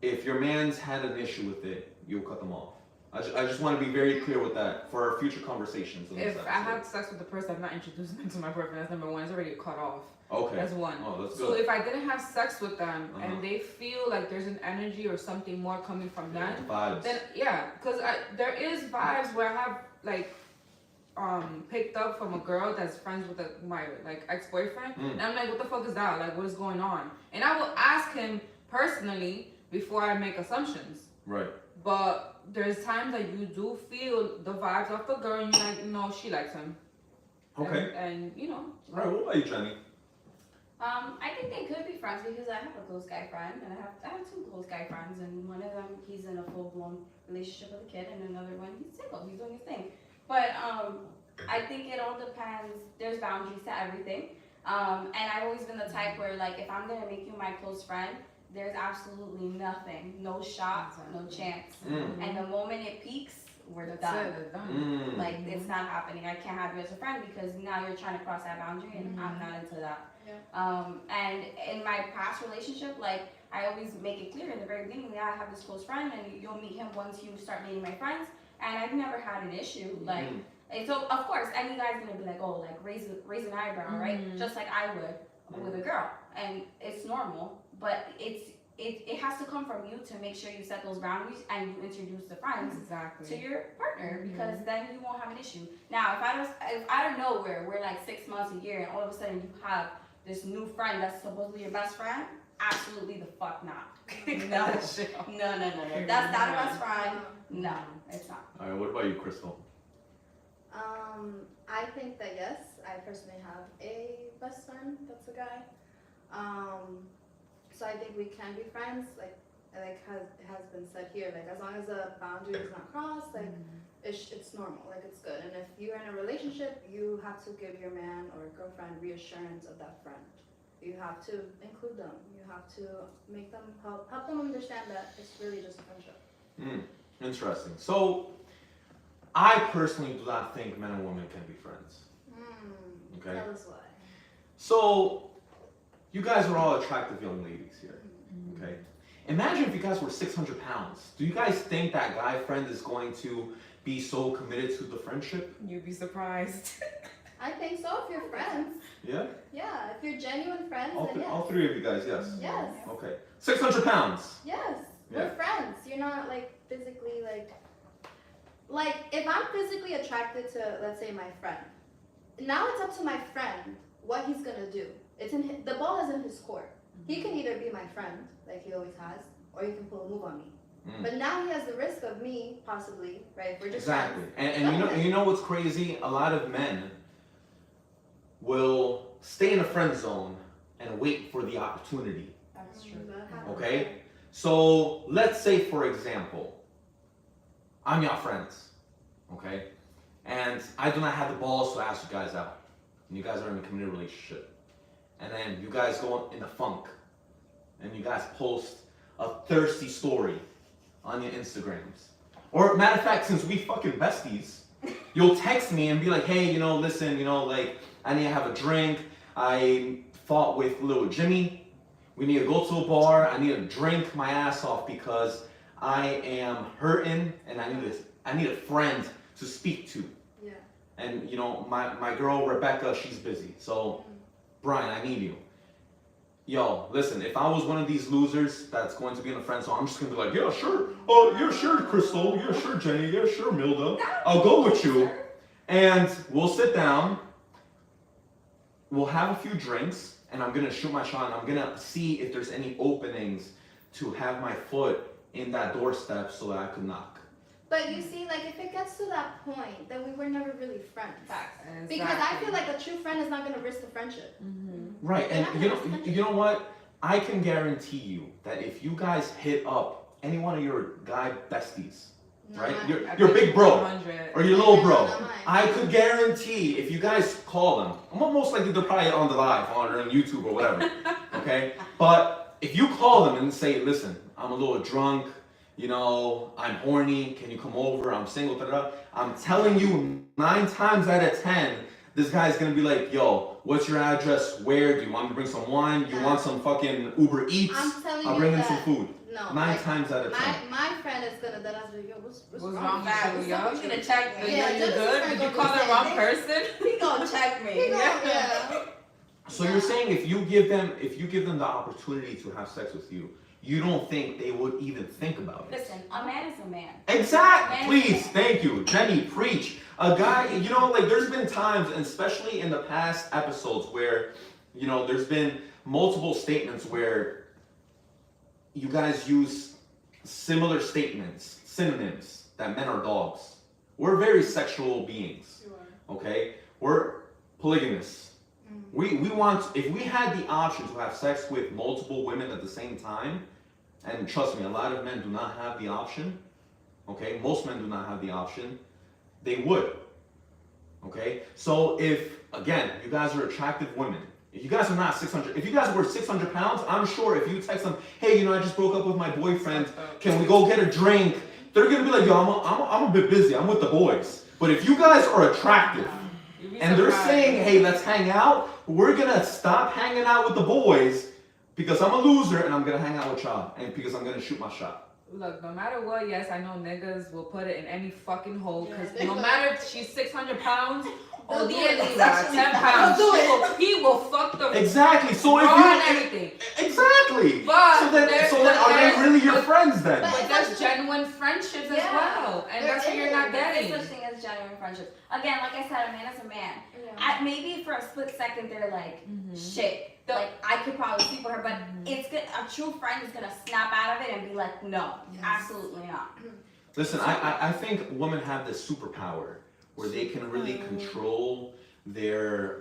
If your man's had an issue with it, you'll cut them off. I just want to be very clear with that for our future conversations. on If sex, I right? have sex with the person, I'm not introducing them to my boyfriend. That's number one. It's already cut off. Okay. That's one. Oh, that's So good. if I didn't have sex with them Uh-huh. and they feel like there's an energy or something more coming from that, Vibes. then yeah, because there is vibes where I have like picked up from a girl that's friends with my like ex-boyfriend, and I'm like, what the fuck is that? Like, what is going on? And I will ask him personally before I make assumptions. Right. But there's times that you do feel the vibes of the girl, and you're like, no, she likes him. Okay. And you know. All right. What about you, Jenny? I think they could be friends because I have a close guy friend and I have two close guy friends, and one of them he's in a full blown relationship with a kid, and another one he's single, he's doing his thing. But I think it all depends. There's boundaries to everything, and I've always been the type where like if I'm gonna make you my close friend, there's absolutely nothing, no shot, no chance, and the moment it peaks, we're done. It's done. Like it's not happening. I can't have you as a friend because now you're trying to cross that boundary, and I'm not into that. Yeah. And in my past relationship, like I always make it clear in the very beginning that I have this close friend, and you'll meet him once you start meeting my friends. And I've never had an issue. Like, and so of course, any guy's gonna be like, oh, like raise an eyebrow, right? Just like I would with a girl, and it's normal. But it has to come from you to make sure you set those boundaries and you introduce the friends Exactly. to your partner, because then you won't have an issue. Now, if out of nowhere we're like 6 months, a year, and all of a sudden you have this new friend that's supposedly your best friend, absolutely the fuck not. No. That's not a best friend. No, it's not. All right. What about you, Crystal? I think that yes, I personally have a best friend that's a guy. So I think we can be friends, like has been said here, like as long as the boundary is not crossed, like it's normal, like it's good. And if you're in a relationship, you have to give your man or girlfriend reassurance of that friend. You have to include them. You have to make them help them understand that it's really just a friendship. Interesting. So, I personally do not think men and women can be friends. Okay. Tell us why. So, you guys are all attractive young ladies here. Okay. Imagine if you guys were 600 pounds. Do you guys think that guy friend is going to be so committed to the friendship? You'd be surprised. I think so. If you're friends, Yeah. yeah. If you're genuine friends, All, then yes. all three of you guys, yes. Yes. Okay. 600 pounds. Yes. Yeah. We're friends. You're not like physically like if I'm physically attracted to, let's say, my friend, now it's up to my friend what he's gonna do. It's in the ball is in his court. He can either be my friend, like he always has, or he can pull a move on me. But now he has the risk of me possibly, right? If we're just Exactly. friends. And you know what's crazy? A lot of men will stay in a friend zone and wait for the opportunity. That's true. That happens. Okay? So let's say, for example, I'm your friends, okay? And I do not have the balls to ask you guys out. And you guys are in a committed relationship. And then you guys go in the funk. And you guys post a thirsty story on your Instagrams. Or matter of fact, since we fucking besties, you'll text me and be like, hey, listen, like, I need to have a drink. I fought with little Jimmy. We need to go to a bar. I need to drink my ass off because I am hurting and I need a friend to speak to. Yeah. And my girl Rebecca, she's busy. So Brian, I need you. Yo, listen, if I was one of these losers that's going to be in a friend zone, I'm just gonna be like, yeah, sure. Oh, yeah, sure, Crystal. Yeah, sure, Jenny. Yeah, sure, Milda. I'll go with you. And we'll sit down. We'll have a few drinks. and I'm gonna shoot my shot, and I'm gonna see if there's any openings to have my foot in that doorstep so that I could knock. But you see, like if it gets to that point, then we were never really friends. Facts. Because I feel like a true friend is not gonna risk the friendship. Right, and you know what? I can guarantee you that if you guys hit up any one of your guy besties, right? Your big bro or your little bro, I could guarantee if you guys call them, most likely they're probably on the live on YouTube or whatever. Okay, but if you call them and say, listen, I'm a little drunk, you know, I'm horny, can you come over? I'm single, I'm telling you, 9 times out of 10, this guy's gonna be like, yo, what's your address? Where? Do you want me to bring some wine? You want some fucking Uber Eats? I'm telling I'll you bring in that, some food. No. 9 times out of 10. My friend is gonna that I was like, yo, what's What's wrong? wrong Facts. with you? He's gonna check me. Yeah, you Genesis good? friend Did you gonna call be the wrong saying, person? He gonna check me. Yeah. So you're saying if you give them the opportunity to have sex with you, you don't think they would even think about it? Listen, a man is a man. Exactly. Please, thank you, Jenny. Preach. A guy, you know, like there's been times, and especially in the past episodes, where, you know, there's been multiple statements where you guys use similar statements, synonyms, that men are dogs. We're very sexual beings. Okay, we're polygamous. We want, if we had the option to have sex with multiple women at the same time, and trust me, a lot of men do not have the option, okay? Most men do not have the option, they would, okay? So if, again, you guys are attractive women, if you guys are not 600, if you guys were 600 pounds, I'm sure if you text them, hey, you know, I just broke up with my boyfriend, can we go get a drink? They're gonna be like, yo, I'm a bit busy, I'm with the boys. But if you guys are attractive, and they're saying, hey, let's hang out, we're gonna stop hanging out with the boys because I'm a loser and I'm gonna hang out with y'all and because I'm gonna shoot my shot. Look, no matter what, yes, I know niggas will put it in any fucking hole because Yeah, no matter if she's 600 pounds or They'll the do it. end 10 pounds, he will fuck the Exactly. So if raw you and everything. exactly. But so then are they really your friends then? But there's genuine friendships as well, and that's what you're not There's getting. such thing as genuine friendships. Again, like I said, a man is a man. Yeah. Maybe for a split second they're like, Mm-hmm. shit. Like I could probably sleep with her, but it's good. A true friend is gonna snap out of it and be like, no, absolutely not. Listen, I think women have this superpower where they can really control their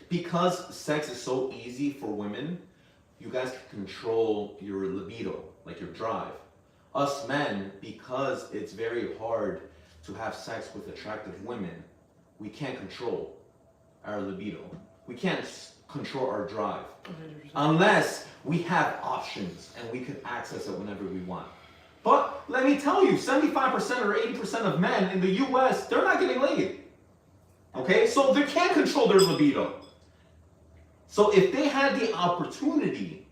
because sex is so easy for women, you guys can control your libido, like your drive. Us men, because it's very hard to have sex with attractive women, we can't control our libido. We can't control our drive 100%. unless we have options and we can access it whenever we want. But let me tell you, 75% or 80% of men in the US, they're not getting laid. Okay, so they can't control their libido. So if they had the opportunity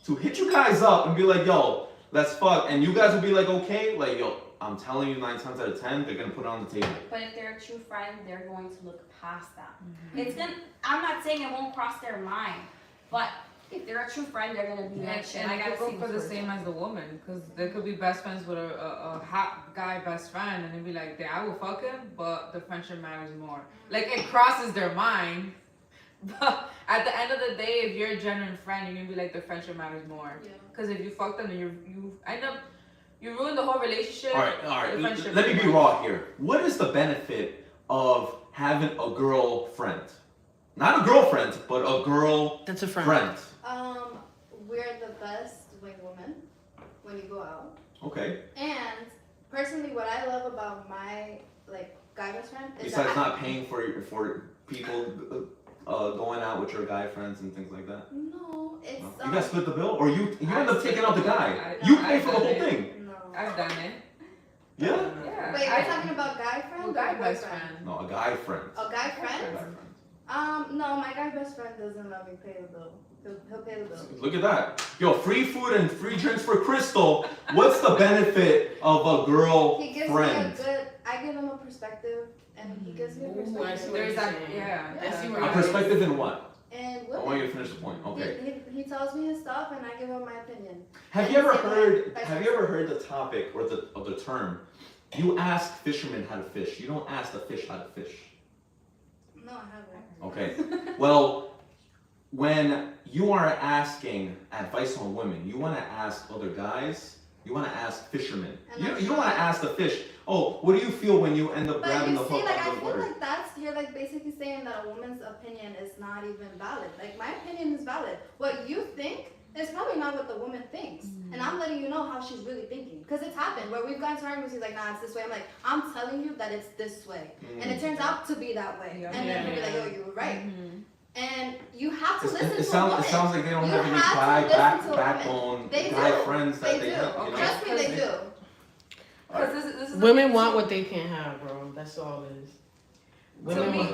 to hit you guys up and be like, yo, let's fuck, and you guys would be like, okay, like, yo, I'm telling you 9 times out of 10, they're gonna put it on the table. But if they're a true friend, they're going to look past that. It's gonna. I'm not saying it won't cross their mind, but if they're a true friend, they're gonna be like, shit. And I I gotta could see go for the same as the woman, because they could be best friends with a hot guy best friend, and they'd be like, "Yeah, I will fuck him, but the friendship matters more." Like it crosses their mind, but at the end of the day, if you're a genuine friend, you're gonna be like, the friendship matters more. Yeah. Because if you fuck them, and you end up you ruin the whole relationship. All right. the friendship Let me be matters. raw here. What is the benefit of having a girlfriend? Not a girlfriend, but a girl That's a friend. friend. We're the best wing women when you go out. Okay. And personally, what I love about my like guy best friend is Besides that not paying for people going out with your guy friends and things like that. no, it's No? You guys split the bill, or you end up taking out the guy. I- You no, pay I've for the whole done it. thing. no. I've done it. Yeah. Yeah. Wait, I- we're talking about guy friend well, or guy boyfriend? best friend. No, a guy friend. A guy Guy friend? friend. No, my guy best friend doesn't let me pay the bill. He'll pay the bill. Look at that. Yo, free food and free drinks for Crystal. What's the benefit of a girl He gives friend? me a good. I give him a perspective, and he gives me a Ooh, I see perspective. what There's you're that. saying. Yeah. I see where A you're perspective in what? And I want you to finish the point. Okay. he tells me his stuff, and I give him my opinion. Have you ever heard the topic or the term? You ask fishermen how to fish. You don't ask the fish how to fish. No, I haven't. Okay. Well, when you are asking advice on women, you want to ask other guys, you want to ask fishermen. You don't want to ask the fish, oh, what do you feel when you end up But grabbing you the see, hook like, out I of the feel water? like you're like basically saying that a woman's opinion is not even valid. Like, my opinion is valid. What you think is probably not what the woman thinks. And I'm letting you know how she's really thinking. Because it's happened where we've gotten to arguments, he's like, nah, it's this way. I'm like, I'm telling you that it's this way. And it turns out to be that way. Yeah. And then he'll be like, yo, you were right. And you have to listen It to a sounds woman. like they don't You have any have to guy listen to a backbone, woman. They guy do. friends that they do. have. You know? Trust me, they do. Because this is Women want what they can't have, bro. That's all it is.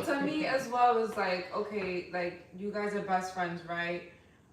To me as well is like, okay, like you guys are best friends, right?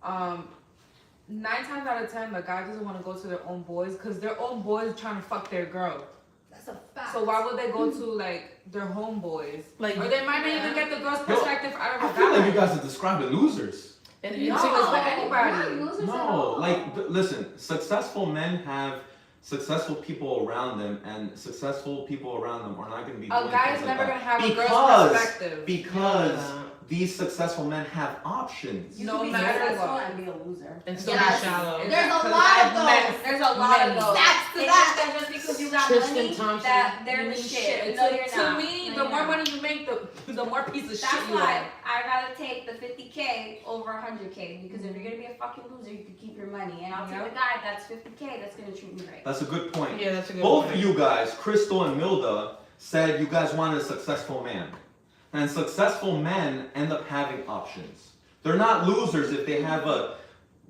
9 times out of 10, the guy doesn't want to go to their own boys because their own boys trying to fuck their girl. That's a fact. So why would they go to like their homeboys? Like, Or they might not even get the girl's perspective out of I a feel like you guy. guys are describing losers. and No, it's it's with anybody. Not losers at No, all. like, listen, successful men have successful people around them, and successful people around them are not going to be doing A guy things is like never that. gonna have a girl's perspective. Because these successful men have options. You No can be matter successful what. and be a loser. and still Yes. be shallow. There's a Because lot of I've met those. There's a lot of those. Facts to It's that. just that just because you got Tristan money, Thompson. that they're You the mean shit. No, you're To not. me, No, the you're more not. money you make, the more piece of That's shit you why are. I'd rather take the 50K over 100K, because if you're gonna be a fucking loser, you can keep your money, and I'll take Yep. the guy that's 50K that's gonna treat me right. That's a good point. Yeah, that's a good Both point. of you guys, Crystal and Milda, said you guys wanted a successful man. And successful men end up having options. They're not losers if they have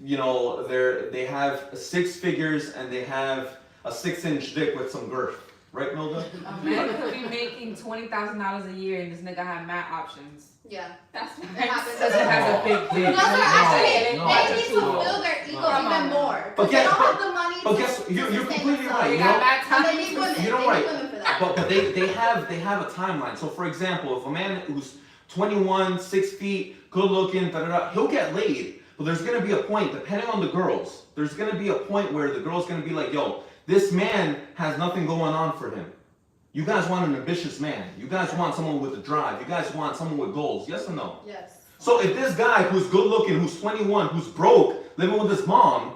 they have 6 figures and they have a 6-inch dick with some girth. Right, Milda? A man could be making $20,000 a year and this nigga have mad options. Yeah. That's It right. happens. Because he has a big dick. No, they're actually, no, they need to no, fill their ego no. even more. But Because they guess- don't have the money But to guess you're sustain completely themselves. right. You You got know, mad And they time. need women. You're They right. need women for that. but they have a timeline. So for example, if a man who's 21, 6 feet, good looking, he'll get laid. But there's gonna be a point, depending on the girls, there's gonna be a point where the girl's gonna be like, yo, this man has nothing going on for him. You guys want an ambitious man. You guys want someone with a drive. You guys want someone with goals. Yes or no? Yes. So if this guy who's good looking, who's 21, who's broke, living with his mom,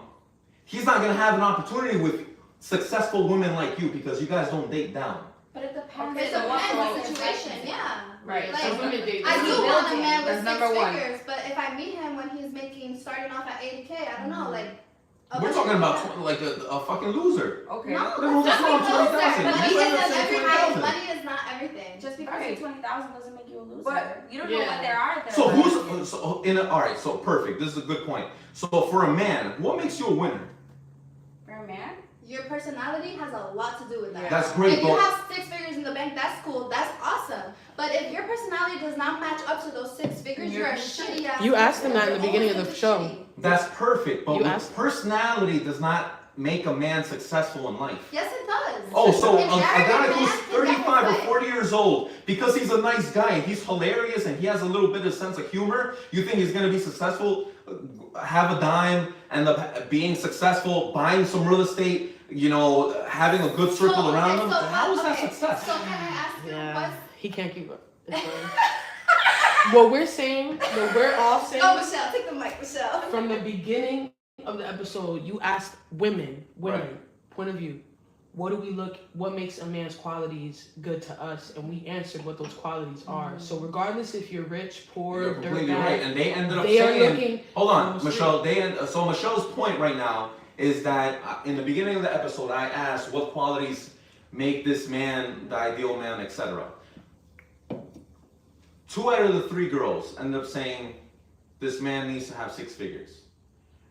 he's not gonna have an opportunity with successful women like you because you guys don't date down. But it depends. It on what depends on role the is situation, taken. yeah. Right. Like, Some women date I down. do want a man with That's 6 number one. figures, but if I meet him when he's starting off at 80K, I don't know, like. We're talking about like a fucking loser. Okay. No, Everyone's just throwing because 20,000. money You isn't said everything. 20,000. Money is not everything. Just because Right. you're 20,000 doesn't make you a loser. But you don't know Yeah. what there are. So alright, so perfect. This is a good point. So for a man, what makes you a winner? For a man? Your personality has a lot to do with that. Yeah. That's great, If you but have 6 figures in the bank, that's cool. That's awesome. But if your personality does not match up to those 6 figures, You're you're a shit. shitty ass. You asked person. him that in the You're beginning of always the show. shitty. that's perfect. But You asked- personality does not make a man successful in life. Yes, it does. Oh, so a An guy arrogant who's man can 35 or never 40 years old, because he's a nice guy, he's hilarious, and he has a little bit of sense of humor, you think he's gonna be successful, have a dime, end up being successful, buying some real estate, having a good circle So, around okay, him? so How is that okay, success? So can I ask you Yeah, what's... he can't keep up. It's fine. What we're saying, what we're all saying, Oh, Michelle, take the mic, Michelle. from the beginning of the episode, you asked women, Right. point of view, what makes a man's qualities good to us, and we answered what those qualities are. So regardless if you're rich, poor, You're completely right, dirtbag, and they ended up they are saying, looking. hold on, Mostly- Michelle, so Michelle's point right now is that in the beginning of the episode, I asked what qualities make this man the ideal man, etc. 2 out of the 3 girls end up saying this man needs to have 6 figures.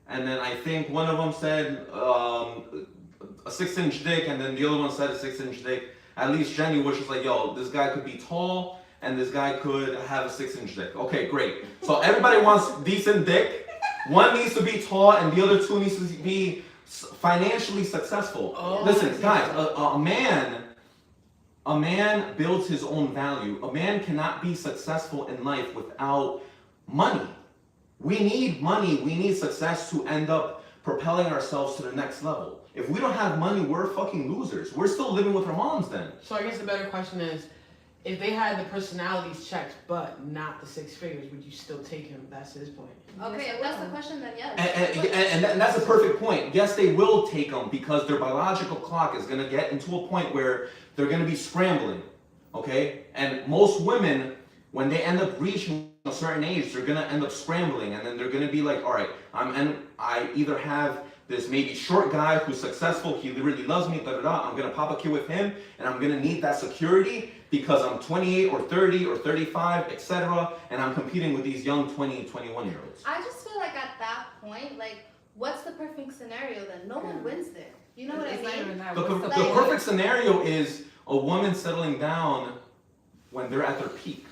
And then I think one of them said a 6-inch dick, and then the other one said a 6-inch dick. At least Jenny was just like, yo, this guy could be tall, and this guy could have a 6-inch dick. Okay, great. So everybody wants decent dick. One needs to be tall, and the other 2 needs to be financially successful. Oh, Listen, I see. guys, a man builds his own value. A man cannot be successful in life without money. We need money. We need success to end up propelling ourselves to the next level. If we don't have money, we're fucking losers. We're still living with our moms then. So I guess the better question is, if they had the personalities checked but not the six figures, would you still take him? That's his point. Okay, if that's the question, then yes. And that's a perfect point. Yes, they will take them because their biological clock is going to get into a point where they're going to be scrambling, okay? And most women, when they end up reaching a certain age, they're going to end up scrambling, and then they're going to be like, all right, I either have this maybe short guy who's successful, he really loves me, I'm going to pop a kid with him, and I'm going to need that security because I'm 28 or 30 or 35, etc., and I'm competing with these young 20 and 21-year-olds. I just feel like at that point, like, what's the perfect scenario then? No one wins there. You know what I It's not mean? even that. The What's the like- point? perfect scenario is a woman settling down when they're at their peak.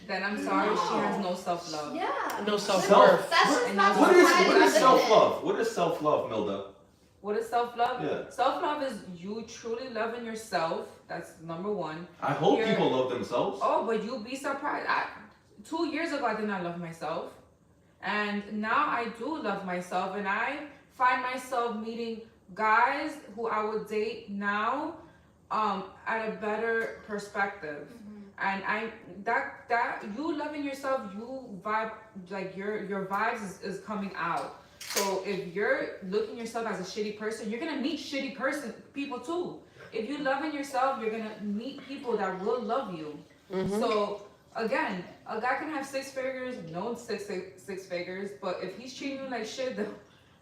Then I'm sorry, she has no self-love. Yeah. No self-worth. That's just not What is society. self-love? What is self-love, Milda? What is self-love? Yeah. Self-love is you truly loving yourself. That's number one. I hope You're- people love themselves. Oh, but you'll be surprised. 2 years ago, I did not love myself. And now I do love myself. And I find myself meeting guys who I would date now at a better perspective. And that you loving yourself, you vibe, like your vibes is coming out. So if you're looking yourself as a shitty person, you're gonna meet shitty people too. If you loving yourself, you're gonna meet people that will love you. So again, a guy can have six figures, no six figures, but if he's treating you like shit, then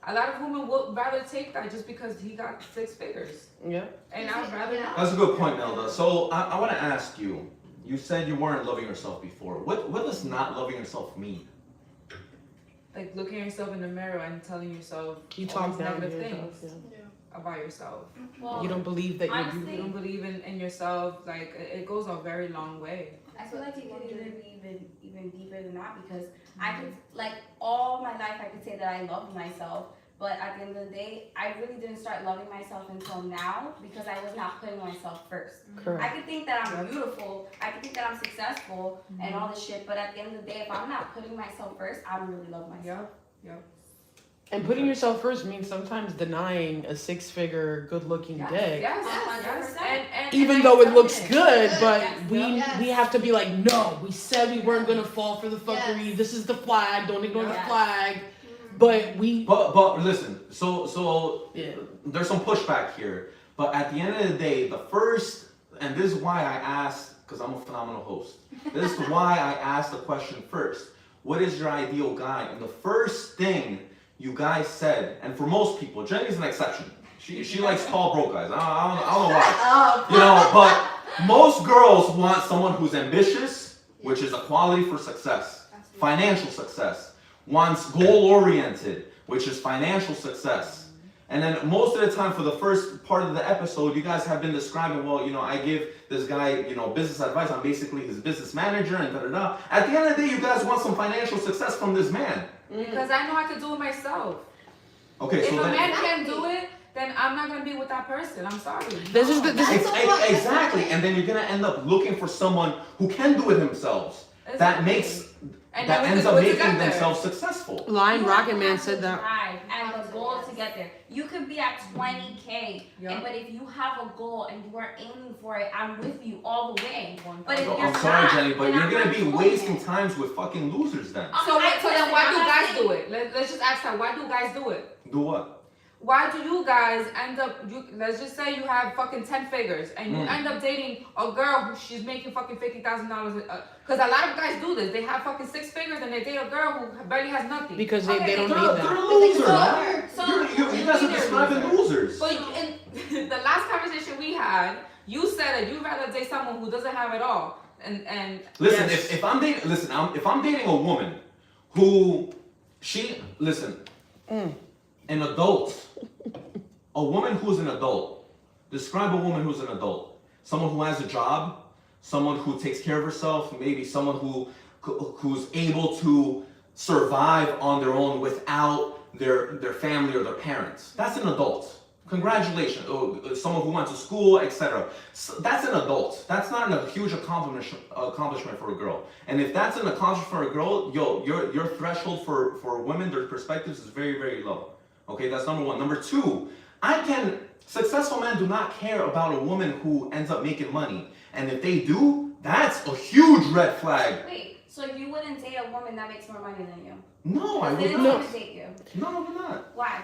a lot of women would rather take that just because he got six figures. Yeah. And I'd rather Yeah. not. That's a good point, Milda. So I want to ask you. You said you weren't loving yourself before. What does not loving yourself mean? Like looking at yourself in the mirror and telling yourself You all talk these down to negative yourself. things Yeah. about yourself. Well, You don't believe that you're honestly, You beautiful. don't believe in yourself, like it goes a very long way. I feel like it could even be even deeper than that because I could like all my life I could say that I loved myself, but at the end of the day, I really didn't start loving myself until now because I was not putting myself first. I Correct. could think that I'm beautiful, I could think that I'm successful and all this shit, but at the end of the day, if I'm not putting myself first, I don't really love myself. Yep. And putting yourself first means sometimes denying a six-figure, good-looking Yes, dick. Yes, Yes, yes. 100%. And Even I though it tell looks it. good, but Yes. we have to be like, no, we said we weren't gonna fall for the fuckery. Yes. This is the flag. Don't ignore the Yes. flag. But we, But listen. So yeah. there's some pushback here. But at the end of the day, the first, and this is why I asked, because I'm a phenomenal host. This is why I asked the question first. What is your ideal guy? And the first thing you guys said, and for most people, Jenny's an exception. She likes tall, broke guys. I don't know why. You know, but most girls want someone who's ambitious, which is a quality for success. Financial success. Wants goal-oriented, which is financial success. And then most of the time for the first part of the episode, you guys have been describing, well, you know, I give this guy, you know, business advice. I'm basically his business manager and da-da-da. At the end of the day, you guys want some financial success from this man. Because I know I could do it myself. Okay, If so a then... man can't do it, then I'm not gonna be with that person. I'm sorry. This is the- this is- Exactly, and then you're gonna end up looking for someone who can do it themselves. That Exactly. makes And that then we ends could up do it making together. themselves successful. Lion You Rocket have Man to said that. drive and the goal to get there. You could be at 20K, Yeah. but if you have a goal and you are aiming for it, I'm with you all the way. But if So, you're I'm sorry, not, Jenny, but then you're I'm gonna not be doing wasting it. times with fucking losers then. So, so then why do I'm not guys saying- do it? Let's just ask that. Why do guys do it? Do what? Why do you guys end up, let's just say you have fucking 10 figures and you end up dating a girl who she's making fucking $50,000. Because a lot of guys do this. They have fucking six figures and they date a girl who barely has nothing. Because they don't They're, need they're that. a loser, man. So- You guys are describing losers. But in the last conversation we had, you said that you'd rather date someone who doesn't have it all. And Listen, Yes. if I'm dating, if I'm dating a woman who, an adult, a woman who's an adult. Describe a woman who's an adult. Someone who has a job, someone who takes care of herself, maybe someone who's able to survive on their own without their family or their parents. That's an adult. Congratulations. Someone who went to school, etc. So that's an adult. That's not a huge accomplishment for a girl. And if that's an accomplishment for a girl, your threshold for women, their perspectives is very, very low. Okay, that's number one. Number two, successful men do not care about a woman who ends up making money. And if they do, That's a huge red flag. Wait, so you wouldn't date a woman that makes more money than you? No, I They would don't not. even date you. No, I would not. Why?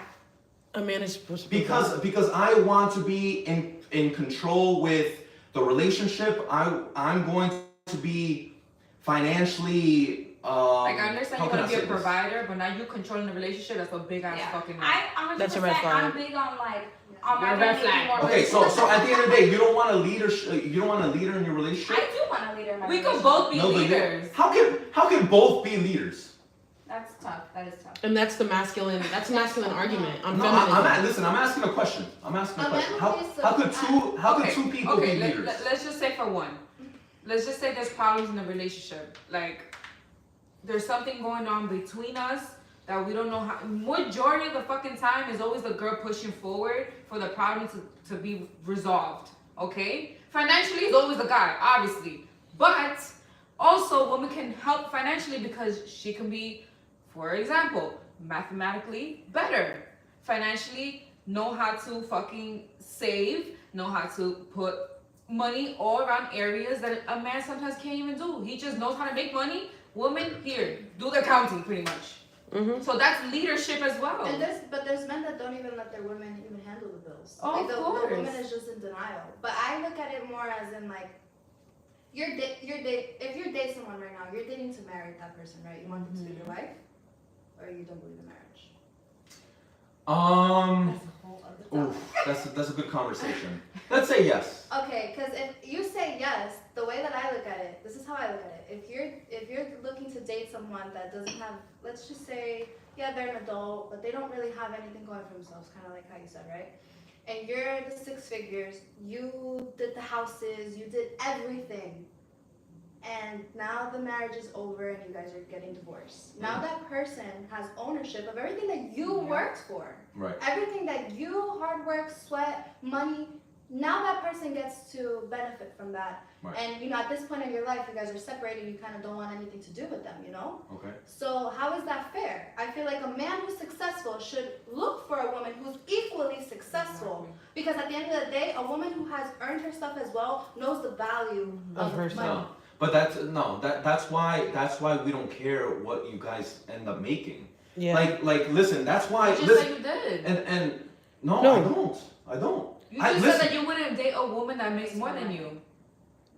A man is supposed to be Because I want to be in control with the relationship. I'm going to be financially. Like I understand how you can want to be say a this? provider, but now you controlling the relationship. That's a big ass fucking. I 100%. That's a red flag. I'm big on like. On my You're a red making flag. more Okay, money. so at the end of the day, you don't want a leader. You don't want a leader in your relationship. I do want a leader in my We could relationship. both be No, but you- leaders. How can both be leaders? That's tough. That is tough. And that's a masculine argument on No, feminism. listen. I'm asking a question. I'm asking a A question. man How, is how could a- two people okay, be leaders? let's just say for one. Let's just say there's problems in the relationship. Like there's something going on between us that we don't know how. Majority of the fucking time is always the girl pushing forward for the problem to be resolved. Okay? Financially is always the guy, obviously. But also women can help financially because she can be, for example, mathematically better. Financially know how to fucking save, know how to put money all around areas that a man sometimes can't even do. He just knows how to make money. Women, here, do the accounting pretty much. Mm-hmm. So that's leadership as well. And there's men that don't even let their women even handle the bills. Oh, like of the course. woman is just in denial. But I look at it more as in like if you date someone right now, you're dating to marry that person, right? You want them to be your wife, or you don't believe in marriage. That's a whole other Oof, that's a good conversation. Let's say yes. Okay, because if you say yes, the way that I look at it, this is how I look at it. If you're looking to date someone that doesn't have, let's just say, yeah, they're an adult, but they don't really have anything going for themselves, kind of like how you said, right? And you're the 6 figures, you did the houses, you did everything, and now the marriage is over and you guys are getting divorced. Now that person has ownership of everything that you worked for. Right. Everything that you hard work, sweat, money, now that person gets to benefit from that. Right. And at this point in your life, you guys are separated, you kind of don't want anything to do with them, Okay. So how is that fair? I feel like a man who's successful should look for a woman who's equally successful. Because at the end of the day, a woman who has earned her stuff as well knows the value Of of herself. money. No, but that's why we don't care what you guys end up making. Yeah. Like listen, that's why. You just Listen, said you did. and no, No. I don't. You I- just listen. said that you wouldn't date a woman that makes more than you.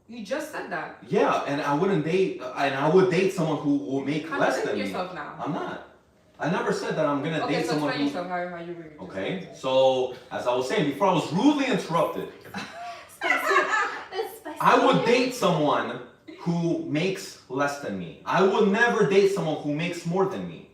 You just said that. Yeah, and I wouldn't date, and I would date someone who will make less Contradict than me. yourself now. I'm not. I never said that I'm gonna Okay, date so someone explain who. yourself how you were. Okay, so as I was saying before, I was rudely interrupted. It's spicy. I would date someone who makes less than me. I would never date someone who makes more than me.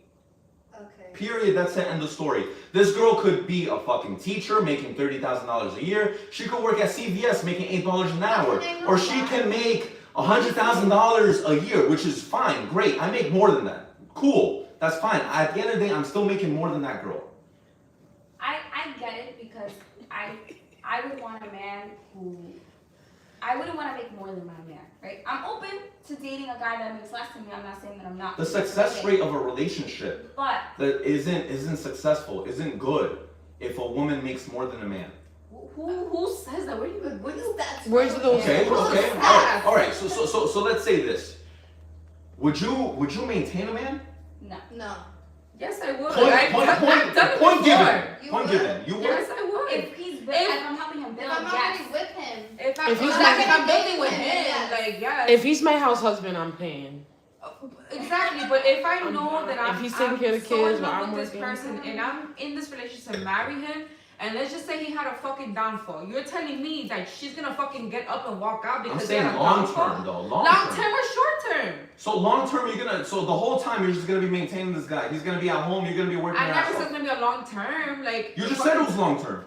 Okay. Period. That's the end of the story. This girl could be a fucking teacher making $30,000 a year. She could work at CVS making $8 an hour, or she can make $100,000 a year, which is fine, great. I make more than that. Cool. That's fine. At the end of the day, I'm still making more than that girl. I get it because I would want a man who I wouldn't want to make more than my man, right? I'm open to dating a guy that makes less than me. I'm not saying that I'm not. The success rate of a relationship But that isn't successful, isn't good if a woman makes more than a man. Who says that? Where do you? What is that? Where's those- Okay, Who's okay. that? All right. So let's say this. Would you maintain a man? no. No. Yes, I would. Point I've done it point before. given. You Point would? given. You would. Yes, I would. If I'm helping him If build, I'm yes. already with him. If If he's exactly, not- if I'm building with him, Yes. like yes. If he's my house husband, I'm paying. Exactly, but if I know that If I'm, he's taking I'm care of the so kids in while love I'm with this working. person and I'm in this relationship to marry him, and let's just say he had a fucking downfall, you're telling me that she's gonna fucking get up and walk out I'm because he saying had a long downfall? term though. Long term or short term? So long term, so the whole time you're just gonna be maintaining this guy. He's gonna be at home. You're gonna be working. I your never ass said off. it's gonna be a long term. Like You just said it was long term.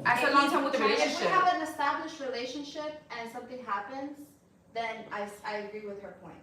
I said long term with the If we relationship. have an established relationship and something happens, then I agree with her point.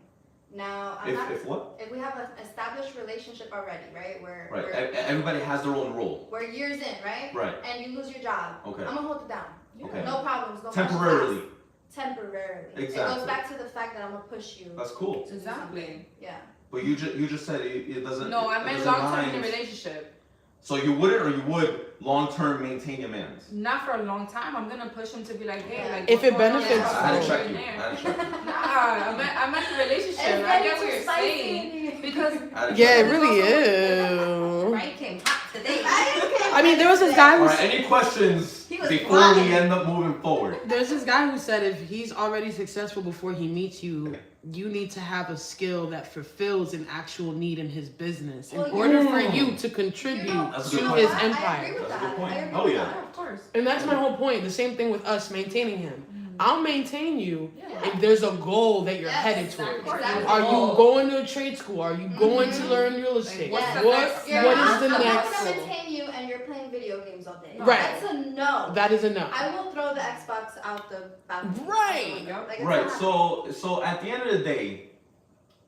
Now, If what? if we have an established relationship already, right? Where Right. we're, Everybody has their own role. we're years in, right? Right. And you lose your job. Okay. I'm gonna hold it down. Okay. No problems. No Temporarily. questions asked. Temporarily. It Exactly. goes back to the fact that I'm gonna push you. That's cool. Exactly. Yeah. But you just said it doesn't. No, I it meant doesn't long term in mind- the relationship. So you wouldn't, or you would long-term maintain your man's? Not for a long time. I'm gonna push him to be like, hey, like If what's it going on? benefits I had to you. check you. I had to check you. Nah, I'm at the relationship. I get what you're saying because I had to Yeah, check it you. really is. Right came hot today. I mean, there was this guy All who right, any questions He was before we flying. end up moving forward? there's this guy who said if he's already successful before he meets you, you need to have a skill that fulfills an actual need in his business in Well, order for yeah. you to contribute That's a to good his point. I agree empire. with That's a that. good point. I agree Oh, with yeah. that. of course. And that's my whole point. The same thing with us maintaining him. I'll maintain you Yeah. if there's a goal that you're Yes, headed exactly. towards. Exactly. Are you going to a trade school? Are you going to learn real estate? what's the What next You're what not, is the I'm not next? gonna maintain you and you're playing video games all day. Right. That's a no. That is enough. I will throw the Xbox out the bathroom. Right. Like, it's Right. not So at the end of the day,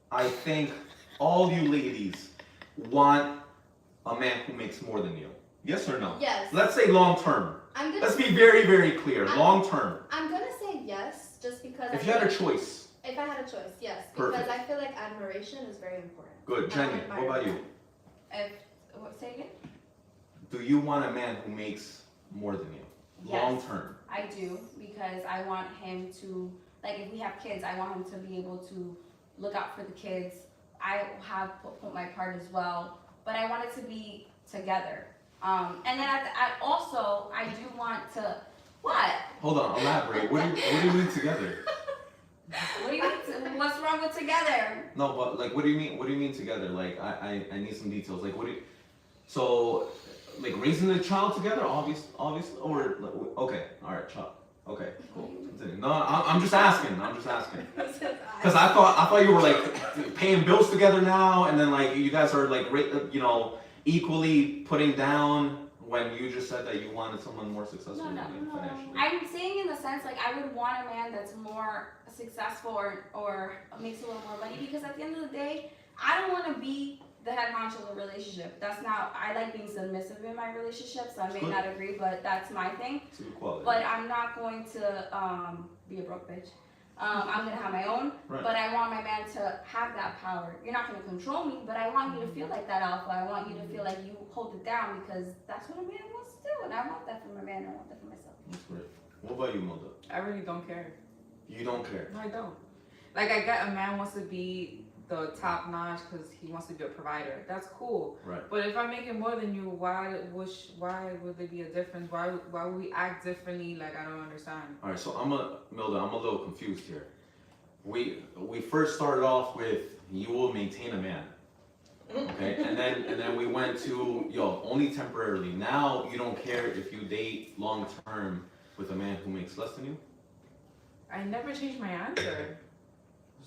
I think all you ladies want a man who makes more than you. Yes or no? Yes. Let's say long term. I'm gonna Let's be very, very clear. I'm- Long term. I'm gonna say yes, just because If I you had a feel- choice. if I had a choice, yes. Perfect. Because I feel like admiration is very important. Good. I Jenny, admire what about you? If, what, say again? Do you want a man who makes more than you? Yes. Long term. I do, because I want him to, like, if we have kids, I want him to be able to look out for the kids. I have put my part as well, but I want it to be together. And then I also, I do want to, what? Hold on, elaborate. What do you mean together? What do you mean, what's wrong with together? No, but like, what do you mean? What do you mean together? Like, I need some details. Like, what do you? So, like raising a child together, obviously, or like, okay, all right, child. Okay, cool. Continue. No, I'm just asking. Because I thought you were like paying bills together now, and then like you guys are like equally putting down when you just said that you wanted someone more successful than you financially. I'm saying in the sense, like, I would want a man that's more successful or makes a little more money, because at the end of the day, I don't want to be the head honcho of the relationship. That's not, I like being submissive in my relationship, so I may Good. not agree, but that's my thing. It's good quality. But I'm not going to be a broke bitch. I'm gonna have my own, Right. but I want my man to have that power. You're not gonna control me, but I want you to feel like that alpha. I want you to feel like you hold it down, because that's what a man wants to do, and I want that from a man. I want that for myself. That's great. What about you, Mother? I really don't care. You don't care. No, I don't. Like, I get a man wants to be the top notch because he wants to be a provider. That's cool. Right. But if I'm making more than you, why would there be a difference? Why would we act differently? Like, I don't understand. All right, so Milda, I'm a little confused here. We first started off with you will maintain a man, okay, and then we went to only temporarily. Now you don't care if you date long term with a man who makes less than you. I never changed my answer.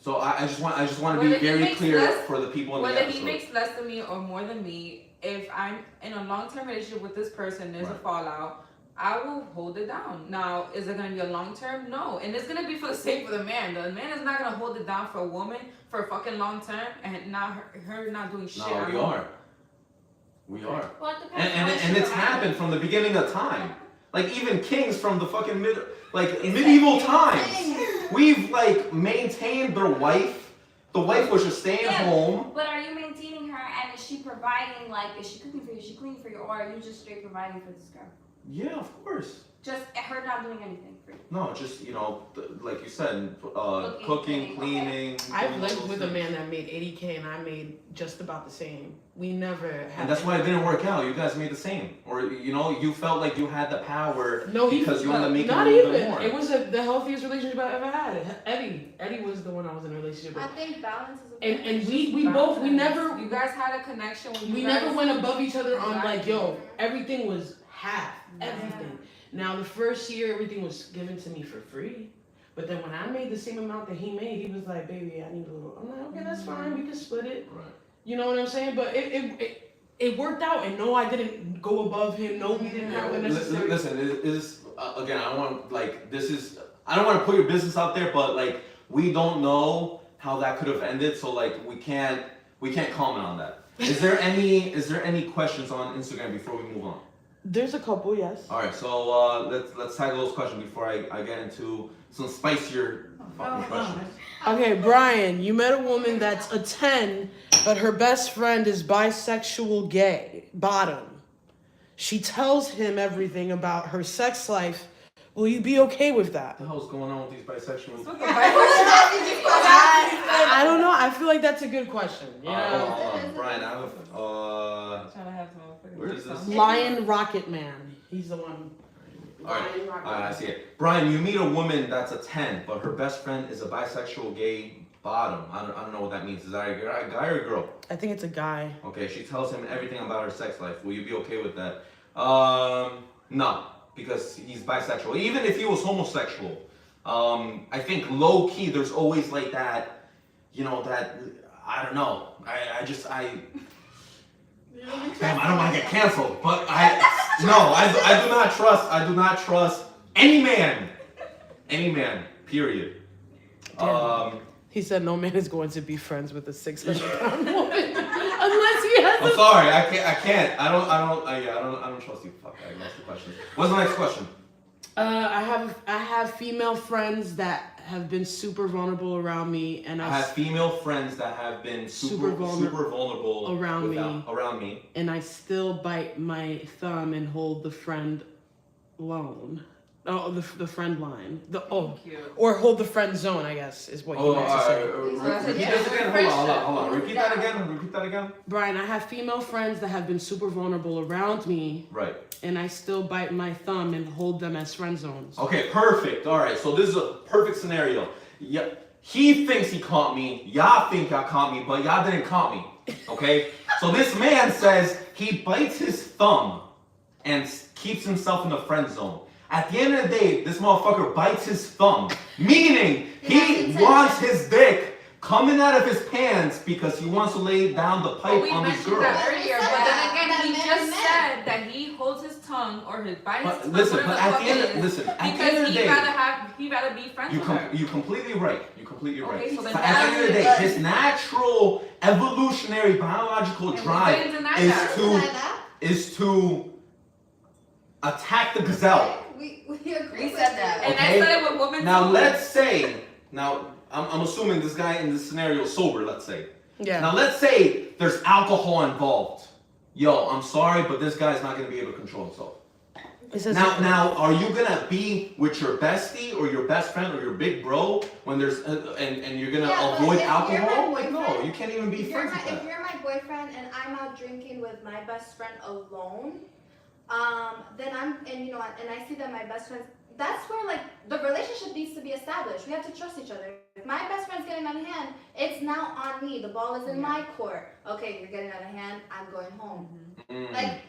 So I just want to Whether be he very makes clear less- for the people in the Whether episode. he makes less than me or more than me, if I'm in a long-term relationship with this person, there's a Right. fallout, I will hold it down. Now, is it going to be a long-term? No. And it's going to be for the sake of the man. The man is not going to hold it down for a woman for a fucking long-term and not her not doing shit. No, we are. We are. Well, it depends on what And you it's provide. happened from the beginning of time. Like even kings from the fucking medieval times. We've like maintained their wife. The wife was just staying Yeah, home. But are you maintaining her, and is she providing, like, is she cooking for you, is she cleaning for you, or are you just straight providing for this girl? Yeah, of course. Just her not doing anything for you. No, just like you said, Cooking, cooking, cleaning, cleaning. I've doing lived those with a things. man that made 80K and I made just about the same. We never had. And that's why it didn't work out. You guys made the same, or you felt like you had the power No, because you wanted to make not it a little even. bit more. It was the healthiest relationship I ever had. Eddie was the one I was in a relationship I with. think balance is a And we both we never You guys had a connection. we never went above each other on like everything was half everything. Now the first year everything was given to me for free, but then when I made the same amount that he made, he was like, "Baby, I need a little." I'm like, "Okay, that's fine. We can split it." Right. You know what I'm saying? But it worked out, and no, I didn't go above him. No, we didn't have the necessary. Listen, again, I don't want I don't want to put your business out there, but like we don't know how that could have ended, so like we can't comment on that. Is there any questions on Instagram before we move on? There's a couple, yes. All right, so let's tackle those questions before I get into some spicier fucking questions. Okay, Brian, you met a woman that's a 10, but her best friend is bisexual gay. Bottom. She tells him everything about her sex life. Will you be okay with that? What the hell's going on with these bisexuals? I don't know. I feel like that's a good question. You know? Hold on. Brian, I have Trying to have some. where is this? Lion Rocket Man. He's the one. Lion Rocket Alright, I Man. see it. Brian, you meet a woman that's a 10, but her best friend is a bisexual gay bottom. I don't know what that means. Is that a guy or a girl? I think it's a guy. Okay, she tells him everything about her sex life. Will you be okay with that? No, because he's bisexual. Even if he was homosexual, I think low key there's always like that, that I don't know. I damn, I don't want to get canceled, but I do not trust any man, period. He said no man is going to be friends with a 600-pound woman unless he has. I'm sorry, I can't. I don't trust you. Fuck, I lost the question. What's the next question? I have female friends that have been super vulnerable around me, and I have female friends that have been super vulnerable around me, and I still bite my thumb and hold the friend line. Oh, the friend line. Or hold the friend zone, I guess, is what you meant to say. Repeat that again. Hold on. Repeat that again. Brian, I have female friends that have been super vulnerable around me. Right. And I still bite my thumb and hold them as friend zones. Okay, perfect. All right, so this is a perfect scenario. Yeah, he thinks he caught me. Y'all think y'all caught me, but y'all didn't caught me. Okay? So this man says he bites his thumb and keeps himself in the friend zone. At the end of the day, this motherfucker bites his thumb, meaning he wants his dick coming out of his pants because he wants to lay down the pipe on this girl. That earlier, but then again, he just said that he holds his tongue or his bites. But listen, but at the end of the day, he'd rather be friends with her. You're completely right. Okay, so But then at the end of the day, his natural evolutionary biological drive is to attack the gazelle. We agree. We said that. And Okay. I said it with women Now too. let's say, I'm assuming this guy in this scenario is sober, let's say. Yeah. Now let's say there's alcohol involved. Yo, I'm sorry, but this guy's not gonna be able to control himself. Now, are you gonna be with your bestie or your best friend or your big bro when there's and you're gonna avoid alcohol? Like, no, you can't even be friends with If that. you're my boyfriend and I'm out drinking with my best friend alone, then and I see that my best friends. That's where like the relationship needs to be established. We have to trust each other. If my best friend's getting out of hand, it's now on me. The ball is in my court. Okay, you're getting out of hand. I'm going home. Like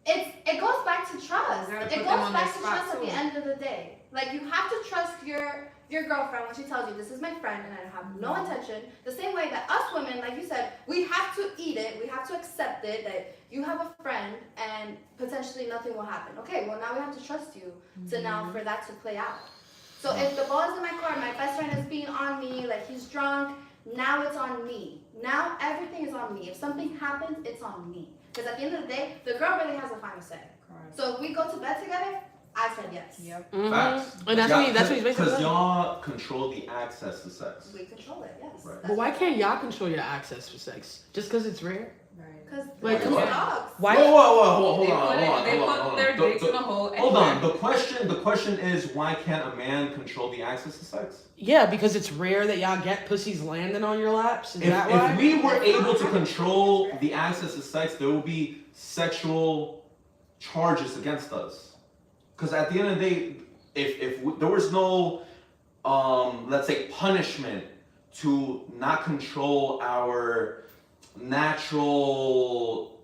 it goes back to trust. It goes back to trust at the end of the day. Like you have to trust your girlfriend when she tells you this is my friend and I have no intention. The same way that us women, like you said, we have to eat it. We have to accept it that you have a friend and potentially nothing will happen. Okay, well now we have to trust you to now for that to play out. So if the ball is in my court, my best friend is being on me, like he's drunk, now it's on me. Now everything is on me. If something happens, it's on me. Because at the end of the day, the girl really has a final say. Correct. So if we go to bed together, I said yes. Yep. Facts. And that's what he's basically Because saying. y'all control the access to sex. We control it, yes. Right. But why can't y'all control your access for sex? Just because it's rare? Right. Because Like, we're what? dogs. Why? Whoa, hold They on. put their dicks in a hole. and Hold on. then- The question is, why can't a man control the access to sex? Yeah, because it's rare that y'all get pussies landing on your laps. Is that why? If we were able to control the access to sex, there would be sexual charges against us. Because at the end of the day, if there was no, let's say, punishment to not control our natural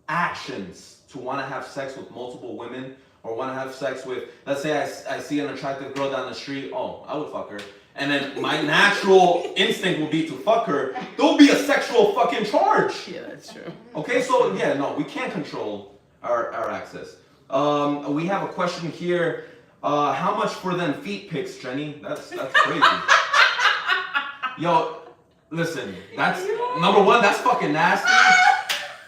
actions to want to have sex with multiple women or want to have sex with, let's say I see an attractive girl down the street, oh, I would fuck her. And then my natural instinct would be to fuck her. There'll be a sexual fucking charge. Yeah, that's true. Okay, so yeah, no, we can't control our access. We have a question here. How much for them feet pics, Jenny? That's crazy. Yo, listen, that's number one, that's fucking nasty.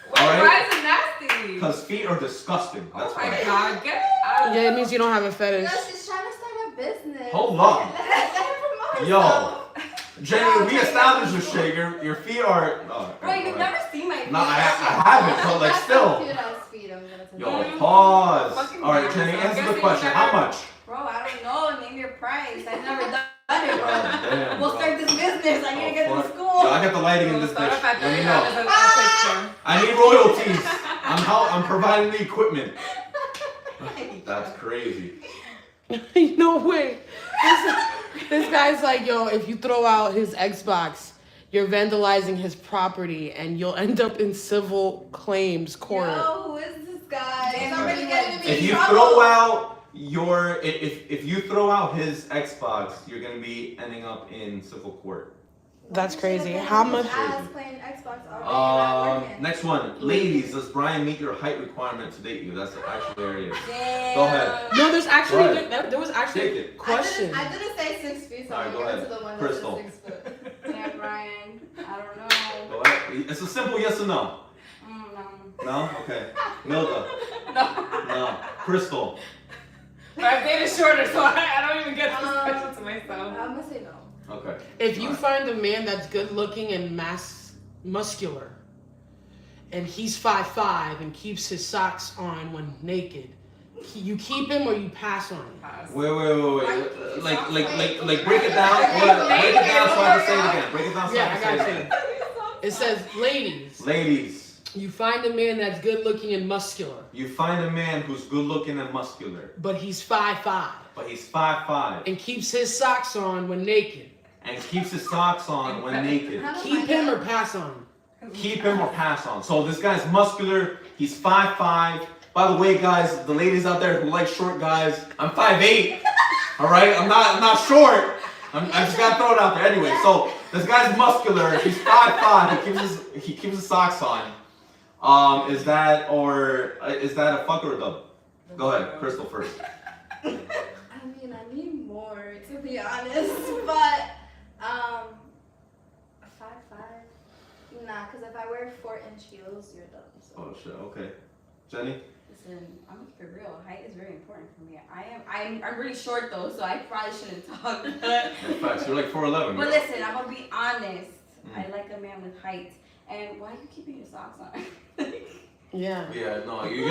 Why is it nasty? Because feet are disgusting. That's Oh my why. god, get out. Yeah, it means you don't have a fetish. No, she's trying to start a business. Hold on. Let her promote Yo, herself. Jenny, we established this shit. Your feet are. Bro, you've never seen my feet. No, I haven't, but like still. Cute ass feet, I'm gonna Yo, pause. Fucking All right, yes. Jenny, I'm answer the guessing question. you How never- much? Bro, I don't know. Name your price. I've never done it, bro. God damn, We'll bro. start this business. I need to get Oh, to fuck. school. Yo, I got the lighting in We'll this start bitch. off at Let me $30 know. a picture. I need royalties. I'm providing the equipment. That's crazy. No way. This guy's like, yo, if you throw out his Xbox, you're vandalizing his property and you'll end up in civil claims court. Yo, who is this guy? Damn, He's already you getting me If in you trouble. throw out your if you throw out his Xbox, you're gonna be ending up in civil court. That's You crazy. should've been How on his much- ass playing Xbox all day, not working. Next one, ladies. Does Brian meet your height requirement to date you? That's actually there it is. Damn. Go ahead. No, there's actually Go ahead. there was actually Take a it. question. I didn't say 6 feet, so All right, I'm go going to ahead. the one Crystal. that says 6 foot. Damn, Brian. I don't know. Go ahead. It's a simple yes or no. No. No? Okay. Milda. No. No. Crystal. My bed is shorter, so I don't even get this question to myself. I'm going to say no. Okay. If you Alright. find a man that's good looking and muscular, and he's 5'5" and keeps his socks on when naked, you keep him or you pass on him? Pass. Wait. Like break it down. Break it down so I can say it again. Break it down so Yeah, I I can got say it you. again. It says, ladies, Ladies, you find a man that's good looking and muscular, you find a man who's good looking and muscular, but he's 5'5" but he's 5'5" and keeps his socks on when naked. and keeps his socks on when naked. How does Keep my him dad- or pass on him? Keep him or pass on. So this guy's muscular. He's 5'5". By the way, guys, the ladies out there who like short guys, I'm 5'8". All right, I'm not short. I just gotta throw it out there anyway. So this guy's muscular. He's 5'5". He keeps his socks on. Is that a fuck or a dub? Go ahead, Crystal first. I mean, I need more, to be honest, but 5'5". Nah, because if I wear 4-inch heels, you're done. So. Oh shit. Okay, Jenny. Listen, I'm gonna keep it real. Height is very important for me. I'm really short though, so I probably shouldn't talk. In fact, you're like 4'11". But girl. listen, I'm gonna be honest. Mm. I like a man with height. And why are you keeping your socks on? Yeah. Yeah, no, That's you're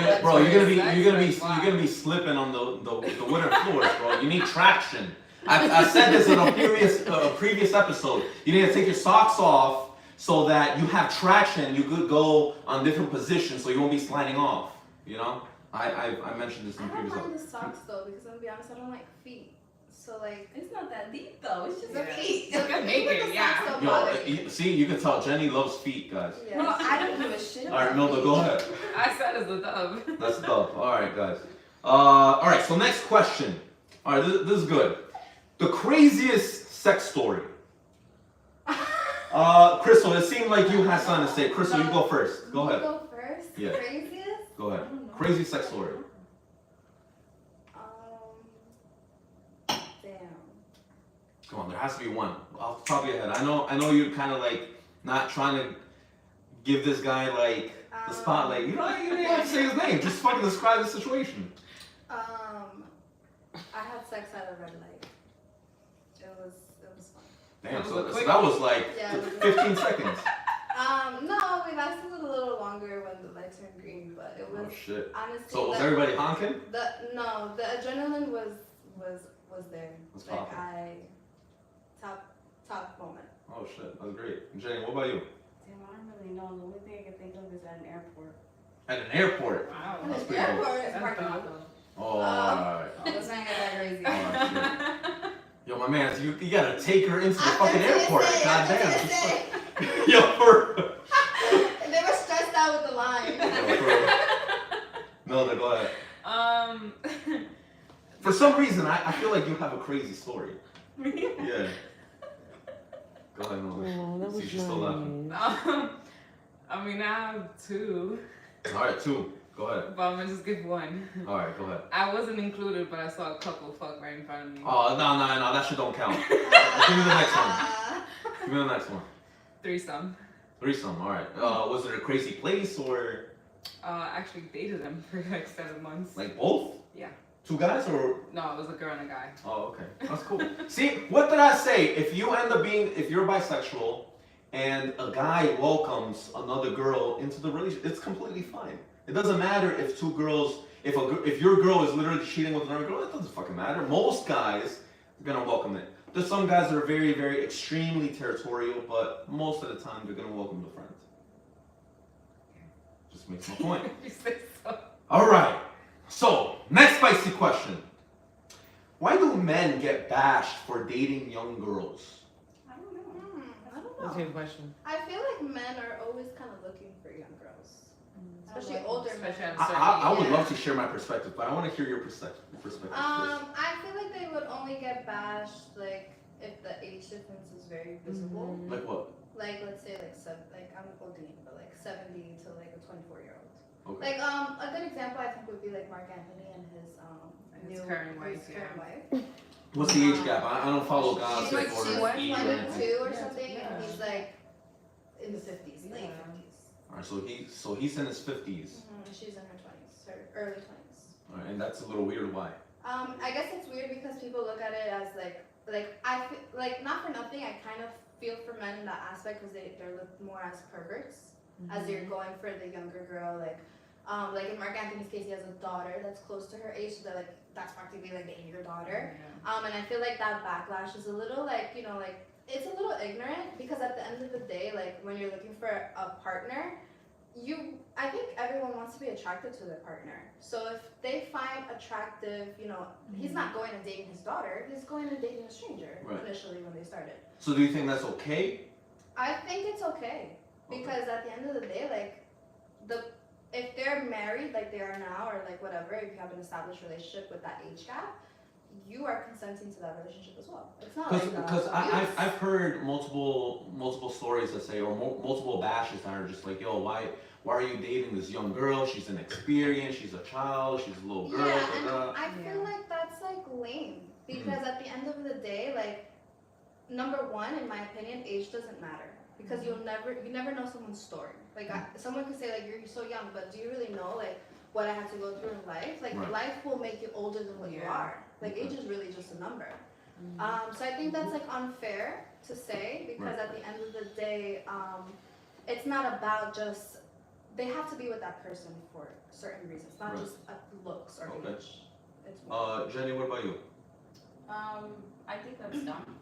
gonna wow. be slipping on the wooden floors, bro. You need traction. I said this in a previous episode. You need to take your socks off so that you have traction. You could go on different positions so you won't be sliding off. You know, I mentioned this in I the don't previous mind episode. the socks though, because I'm gonna be honest, I don't like feet. So like, It's not that deep though. It's just Yeah. a feet. Look at naked, the yeah. socks don't Yo, bother me. see, you can tell Jenny loves feet, guys. Yes. No, I don't give a shit All right, about Milda, feet. go ahead. I said it's a dub. That's dope. All right, guys. All right. So next question. All right, this is good. The craziest sex story. Crystal, it seemed like you had something to say. Crystal, you go first. Go You ahead. go first. Yeah. Craziest? Go ahead. I don't know. Crazy sex story. Damn. Come on, there has to be one. Off the top of your head. I know you're kind of like not trying to give this guy like the spotlight. You don't even have to say his name. Just fucking describe the situation. I had sex at a red light. It was fun. Damn. That was So a quick that was like Yeah, it was a- 15 seconds. No, we lasted a little longer when the lights turned green, but it Oh was shit. honestly. So was the- everybody honking? the adrenaline was there. Was Like popping. top moment. Oh shit, that's great. Jenny, what about you? Damn, I don't really know. The only thing I can think of is at an airport. At an airport. Wow. That's pretty cool. That's parking dope. lot. Oh, alright. Let's not get that crazy. Oh, Yo, my man, you gotta take her into the After fucking airport. TSA, God after damn. TSA. Yo, for They were stressed out with the line. Milda, go ahead. For some reason, I feel like you have a crazy story. Yeah. Go ahead, Milda. Oh, that See, was she's still laughing. nice. I mean, I have two, Alright, 2. Go ahead. but I'm gonna just give one. Alright, go ahead. I wasn't included, but I saw a couple fuck right in front of me. Oh, no, that shit don't count. Give me the next one. Give me the next one. Threesome. Threesome, alright. Was it a crazy place or Actually dated them for like 7 months. like both? Yeah. 2 guys or? No, it was a girl and a guy. Oh, okay. That's cool. See, what did I say? If you're bisexual and a guy welcomes another girl into the relationship, it's completely fine. It doesn't matter if two girls, if your girl is literally cheating with another girl, it doesn't fucking matter. Most guys are gonna welcome it. There's some guys that are very, very extremely territorial, but most of the time they're gonna welcome the friend. Just makes my point. You say so. All right. So next spicy question: why do men get bashed for dating young girls? I don't know. I don't That's a know. good question. I feel like men are always kind of looking for young girls, especially like older Especially men. at a certain I would age. love to share my perspective, but I want to hear your perspective first. I feel like they would only get bashed like if the age difference is very visible. Like what? Like let's say like I'm older, but like 70 to like a 24-year-old. Okay. Like a good example I think would be like Mark Anthony and his current wife, current yeah. wife. What's the age gap? I don't follow She's gossip like or she's E or 22 anything. or Yeah, something, yeah. and he's like in the 50s, late Yeah. 50s. All right, so he's in his 50s. She's in her 20s, her early 20s. All right, and that's a little weird. Why? I guess it's weird because people look at it as like I feel like not for nothing. I kind of feel for men in that aspect because they're looked more as perverts as you're going for the younger girl. Like in Mark Anthony's case, he has a daughter that's close to her age, so that like that's practically like dating your daughter. And I feel like that backlash is a little like like it's a little ignorant because at the end of the day, like when you're looking for a partner, I think everyone wants to be attracted to their partner. So if they find attractive, he's not going and dating his daughter, he's going and dating a stranger initially when they started. So do you think that's okay? I think it's okay because at the end of the day, like if they're married like they are now or like whatever, if you have an established relationship with that age gap, you are consenting to that relationship as well. It's not Because abuse. I've heard multiple stories that say, or multiple bashes that are just like, yo, why are you dating this young girl? She's inexperienced. She's a child. She's a little girl. Yeah, and da, da. I feel like that's like lame because at the end of the day, like number one, in my opinion, age doesn't matter because you never know someone's story. Like someone could say like you're so young, but do you really know like what I had to go through in life? Like life will make you older than what you are. Like age is really just a number. So I think that's like unfair to say because at the end of the day, it's not about just they have to be with that person for certain reasons, not just looks or age. It's Jenny, what about you? I think that's dumb.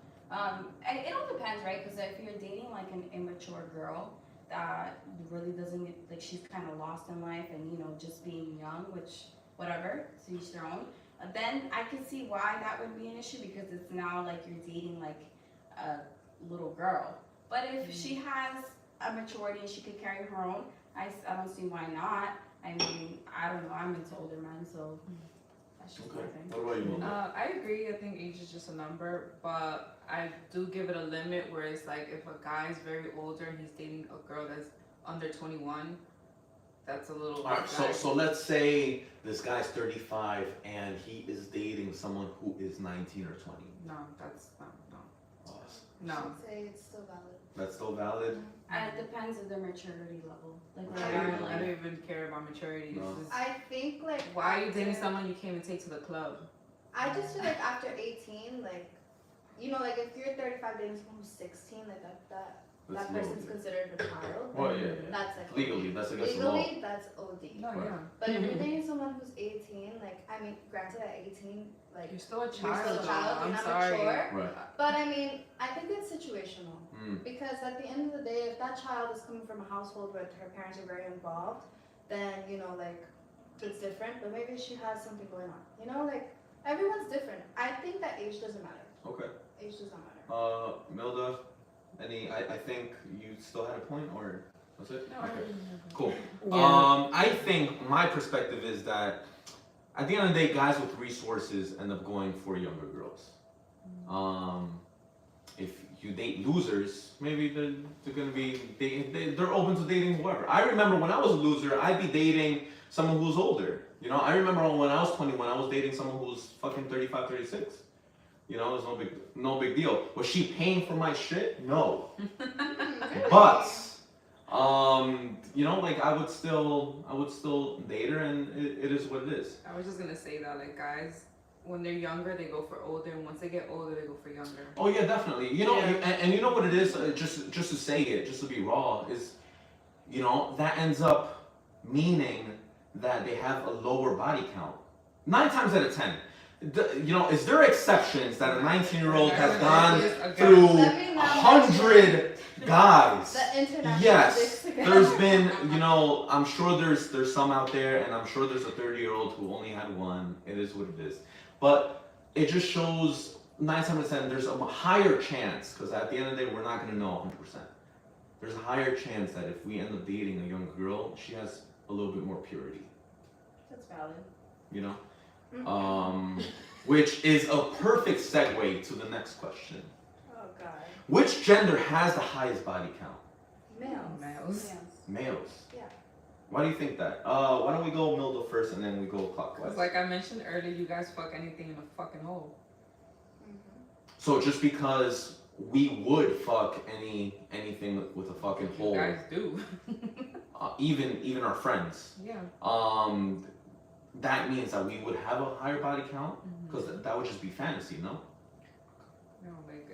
And it all depends, right? Because if you're dating like an immature girl that really doesn't like she's kind of lost in life and just being young, which whatever, to each their own. Then I can see why that would be an issue because it's now like you're dating like a little girl. But if she has a maturity and she could carry her own, I don't see why not. I mean, I don't know. I'm into older men, so that's just my thing. What about you, Mona? I agree. I think age is just a number, but I do give it a limit where it's like if a guy's very older and he's dating a girl that's under 21, that's a little. All right, so let's say this guy's 35 and he is dating someone who is 19 or 20. No, that's no. I should say it's still valid. That's still valid. And it depends on their maturity level. Like, I don't even care about maturity. No. It's just, I think like why are you dating someone you can't even take to the club? I just feel like after 18, like like if you're 35 dating someone who's 16, like that person's considered a child. Well, yeah. That's like Legally, OD. that's against the law. Legally, that's OD. No, yeah. But if you're dating someone who's 18, like I mean, granted at 18, like You're still a you're child. still a child, you're I'm not sorry. mature. Right. But I mean, I think it's situational because at the end of the day, if that child is coming from a household where her parents are very involved, then like it's different. But maybe she has something going on. Like everyone's different. I think that age doesn't matter. Okay. Age does not matter. Milda, I think you still had a point, or was it? No, I really Cool. Yeah. I think my perspective is that at the end of the day, guys with resources end up going for younger girls. If you date losers, maybe they're gonna be they're open to dating whoever. I remember when I was a loser, I'd be dating someone who's older. I remember when I was 21, I was dating someone who was fucking 35, 36. There's no big deal. Was she paying for my shit? No. But like I would still date her, and it is what it is. I was just gonna say that, like, guys, when they're younger, they go for older, and once they get older, they go for younger. Oh yeah, definitely. And you know what it is? Just to say it, just to be raw, is that ends up meaning that they have a lower body count. 9 times out of 10. You know, is there exceptions that a 19-year-old has gone through 100 guys? The international Yes, dicks again. there's been, you know, I'm sure there's some out there, and I'm sure there's a 30-year-old who only had one. It is what it is. But it just shows 9 times out of 10, there's a higher chance, because at the end of the day, we're not going to know 100%. There's a higher chance that if we end up dating a young girl, she has a little bit more purity. That's valid. You know? Which is a perfect segue to the next question. Oh God. Which gender has the highest body count? Males. Males. Yeah. Why do you think that? Why don't we go Milda first and then we go clockwise? Because like I mentioned earlier, you guys fuck anything in a fucking hole. So just because we would fuck anything with a fucking hole, You guys do. even our friends, Yeah. that means that we would have a higher body count, because that would just be fantasy, no? No, like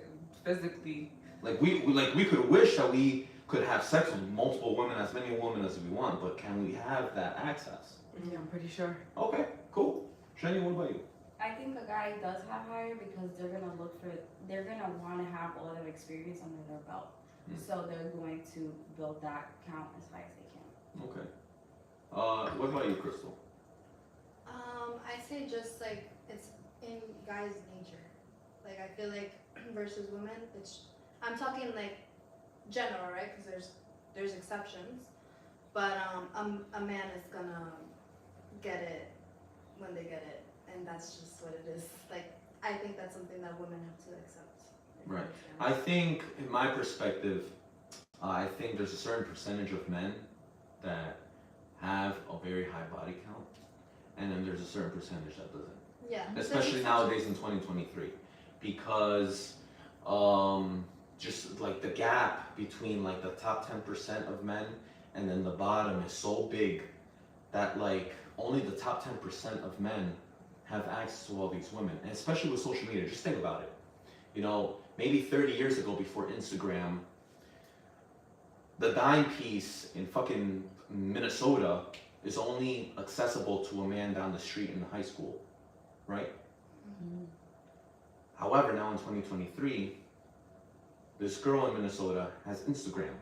physically. Like we could wish that we could have sex with multiple women, as many women as we want, but can we have that access? Yeah, I'm pretty sure. Okay, cool. Shani, what about you? I think a guy does have higher because they're gonna want to have a lot of experience under their belt. So they're going to build that count as high as they can. Okay. What about you, Crystal? I say just like it's in guys' nature. Like I feel like versus women, I'm talking like general, right? Because there's exceptions, but a man is gonna get it when they get it, and that's just what it is. Like I think that's something that women have to accept. Right. I think, in my perspective, I think there's a certain percentage of men that have a very high body count, and then there's a certain percentage that doesn't. Yeah. Especially nowadays in 2023, because just like the gap between like the top 10% of men and then the bottom is so big that like only the top 10% of men have access to all these women, and especially with social media. Just think about it. You know, maybe 30 years ago, before Instagram, the dime piece in fucking Minnesota is only accessible to a man down the street in high school, right? However, now in 2023, this girl in Minnesota has Instagram.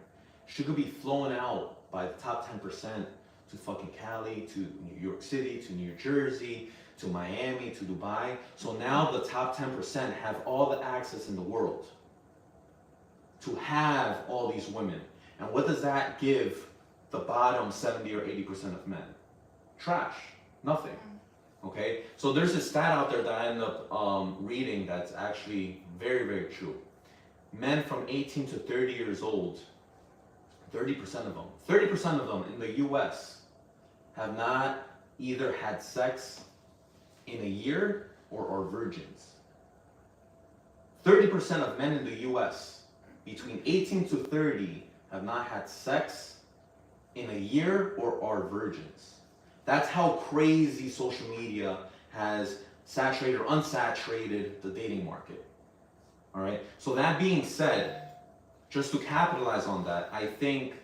She could be flown out by the top 10% to fucking Cali, to New York City, to New Jersey, to Miami, to Dubai. So now the top 10% have all the access in the world to have all these women. And what does that give the bottom 70 or 80% of men? Trash. Nothing. Okay? So there's a stat out there that I ended up reading that's actually very, very true. Men from 18 to 30 years old, 30% of them in the US have not either had sex in a year or are virgins. 30% of men in the US between 18 to 30 have not had sex in a year or are virgins. That's how crazy social media has saturated or unsaturated the dating market. All right. So that being said, just to capitalize on that, I think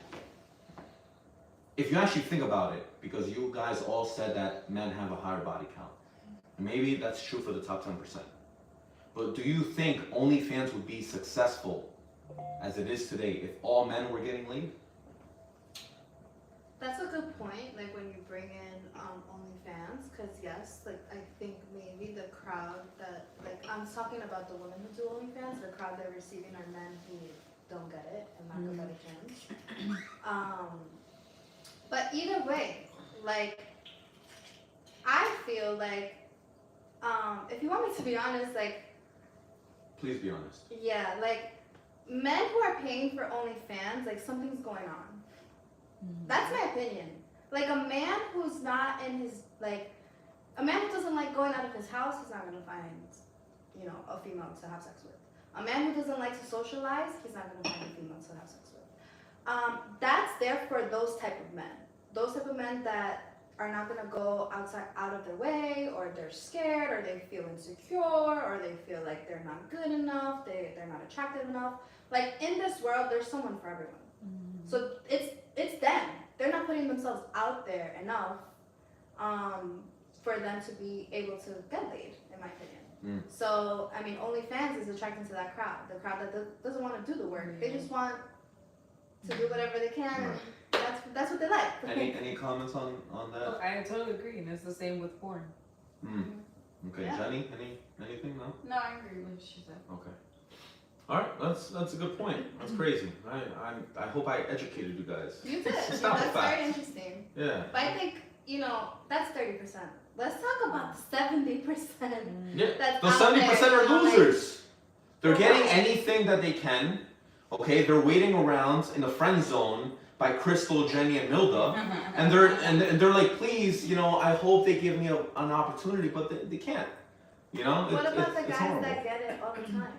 if you actually think about it, because you guys all said that men have a higher body count, maybe that's true for the top 10%. But do you think OnlyFans would be successful as it is today if all men were getting laid? That's a good point, like when you bring in OnlyFans, because yes, like I think maybe the crowd that, like I'm talking about the women who do OnlyFans, the crowd they're receiving are men who don't get it and not go better terms. But either way, like I feel like if you want me to be honest, like Please be honest. yeah, like men who are paying for OnlyFans, like something's going on. That's my opinion. Like a man who's not in his, like, a man who doesn't like going out of his house, he's not gonna find, you know, a female to have sex with. A man who doesn't like to socialize, he's not gonna find a female to have sex with. That's there for those type of men. Those type of men that are not gonna go out of their way, or they're scared, or they feel insecure, or they feel like they're not good enough, they're not attractive enough. Like in this world, there's someone for everyone. So it's them. They're not putting themselves out there enough for them to be able to get laid, in my opinion. Mm. So, I mean, OnlyFans is attracting to that crowd, the crowd that doesn't want to do the work. They just want to do whatever they can, and that's what they like. Any comments on that? Oh, I totally agree, and it's the same with porn. Okay, Yeah. Jenny, anything? No. No, I agree with what she said. Okay. All right, that's a good point. That's crazy. I hope I educated you guys. You did. It's Yeah, not the that's facts. very interesting. Yeah. But I think, that's 30%. Let's talk about the 70%. Yeah. That's Those out 70% there, are like- losers. They're getting Right. anything that they can. Okay, they're waiting around in the friend zone by Crystal, Jenny, and Milda, and they're like, please, I hope they give me an opportunity, but they can't. What about the it's guys horrible. that get it all the time?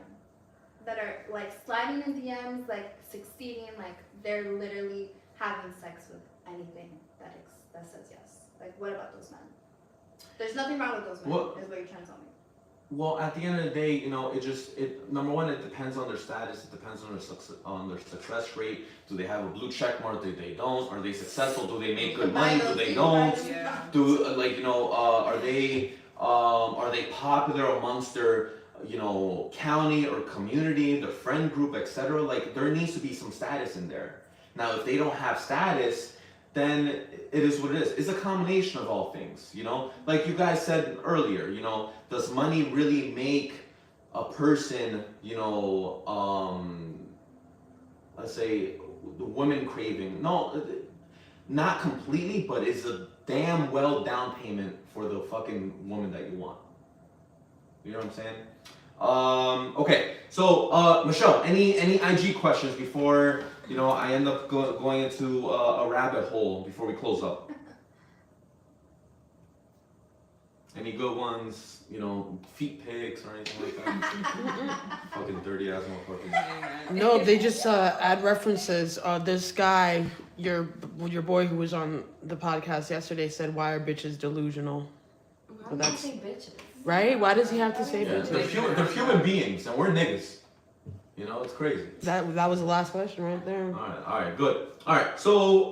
That are like sliding in DMs, like succeeding, like they're literally having sex with anything that says yes. Like, what about those men? There's nothing wrong with those men, What- is what you're trying to tell me. Well, at the end of the day, number one, it depends on their status. It depends on their success rate. Do they have a blue check mark? Do they don't? Are they successful? Do they make good money? Do they don't? Yeah. Are they popular amongst their county or community, their friend group, etc.? Like, there needs to be some status in there. Now, if they don't have status, then it is what it is. It's a combination of all things, Like you guys said earlier, does money really make a person, let's say, the women craving? No, not completely, but it's a damn well down payment for the fucking woman that you want. You know what I'm saying? Okay, so Michelle, any IG questions before I end up going into a rabbit hole before we close up? Any good ones? Feet pics or anything like that? Fucking dirty ass motherfuckers. No, they just add references. This guy, your boy who was on the podcast yesterday, said, "Why are bitches delusional?" Why Well, do you that's- say bitches? Right? Why does he have to say Yeah, bitches? they're human beings, and we're niggas. It's crazy. That was the last question right there. All right, good. All right, so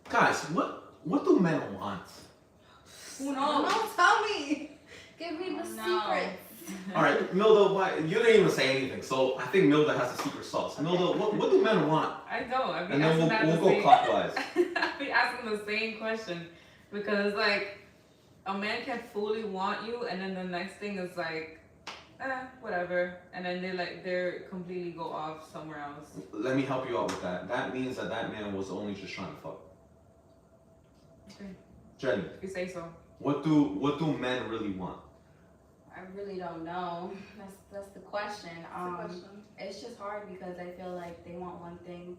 guys, what do men want? Who No, knows? tell me. Give me the No. secrets. All right, Milda, why you didn't even say anything, so I think Milda has the secret sauce. Milda, what do men want? I know. I've been And then asking we'll that go the same. clockwise. I've been asking the same question because a man can fully want you, and then the next thing is whatever, and then they're completely go off somewhere else. Let me help you out with that. That means that man was only just trying to fuck. Okay. Jenny, If you say so. what do men really want? I really don't know. That's the question. That's the question. It's just hard because I feel like they want one thing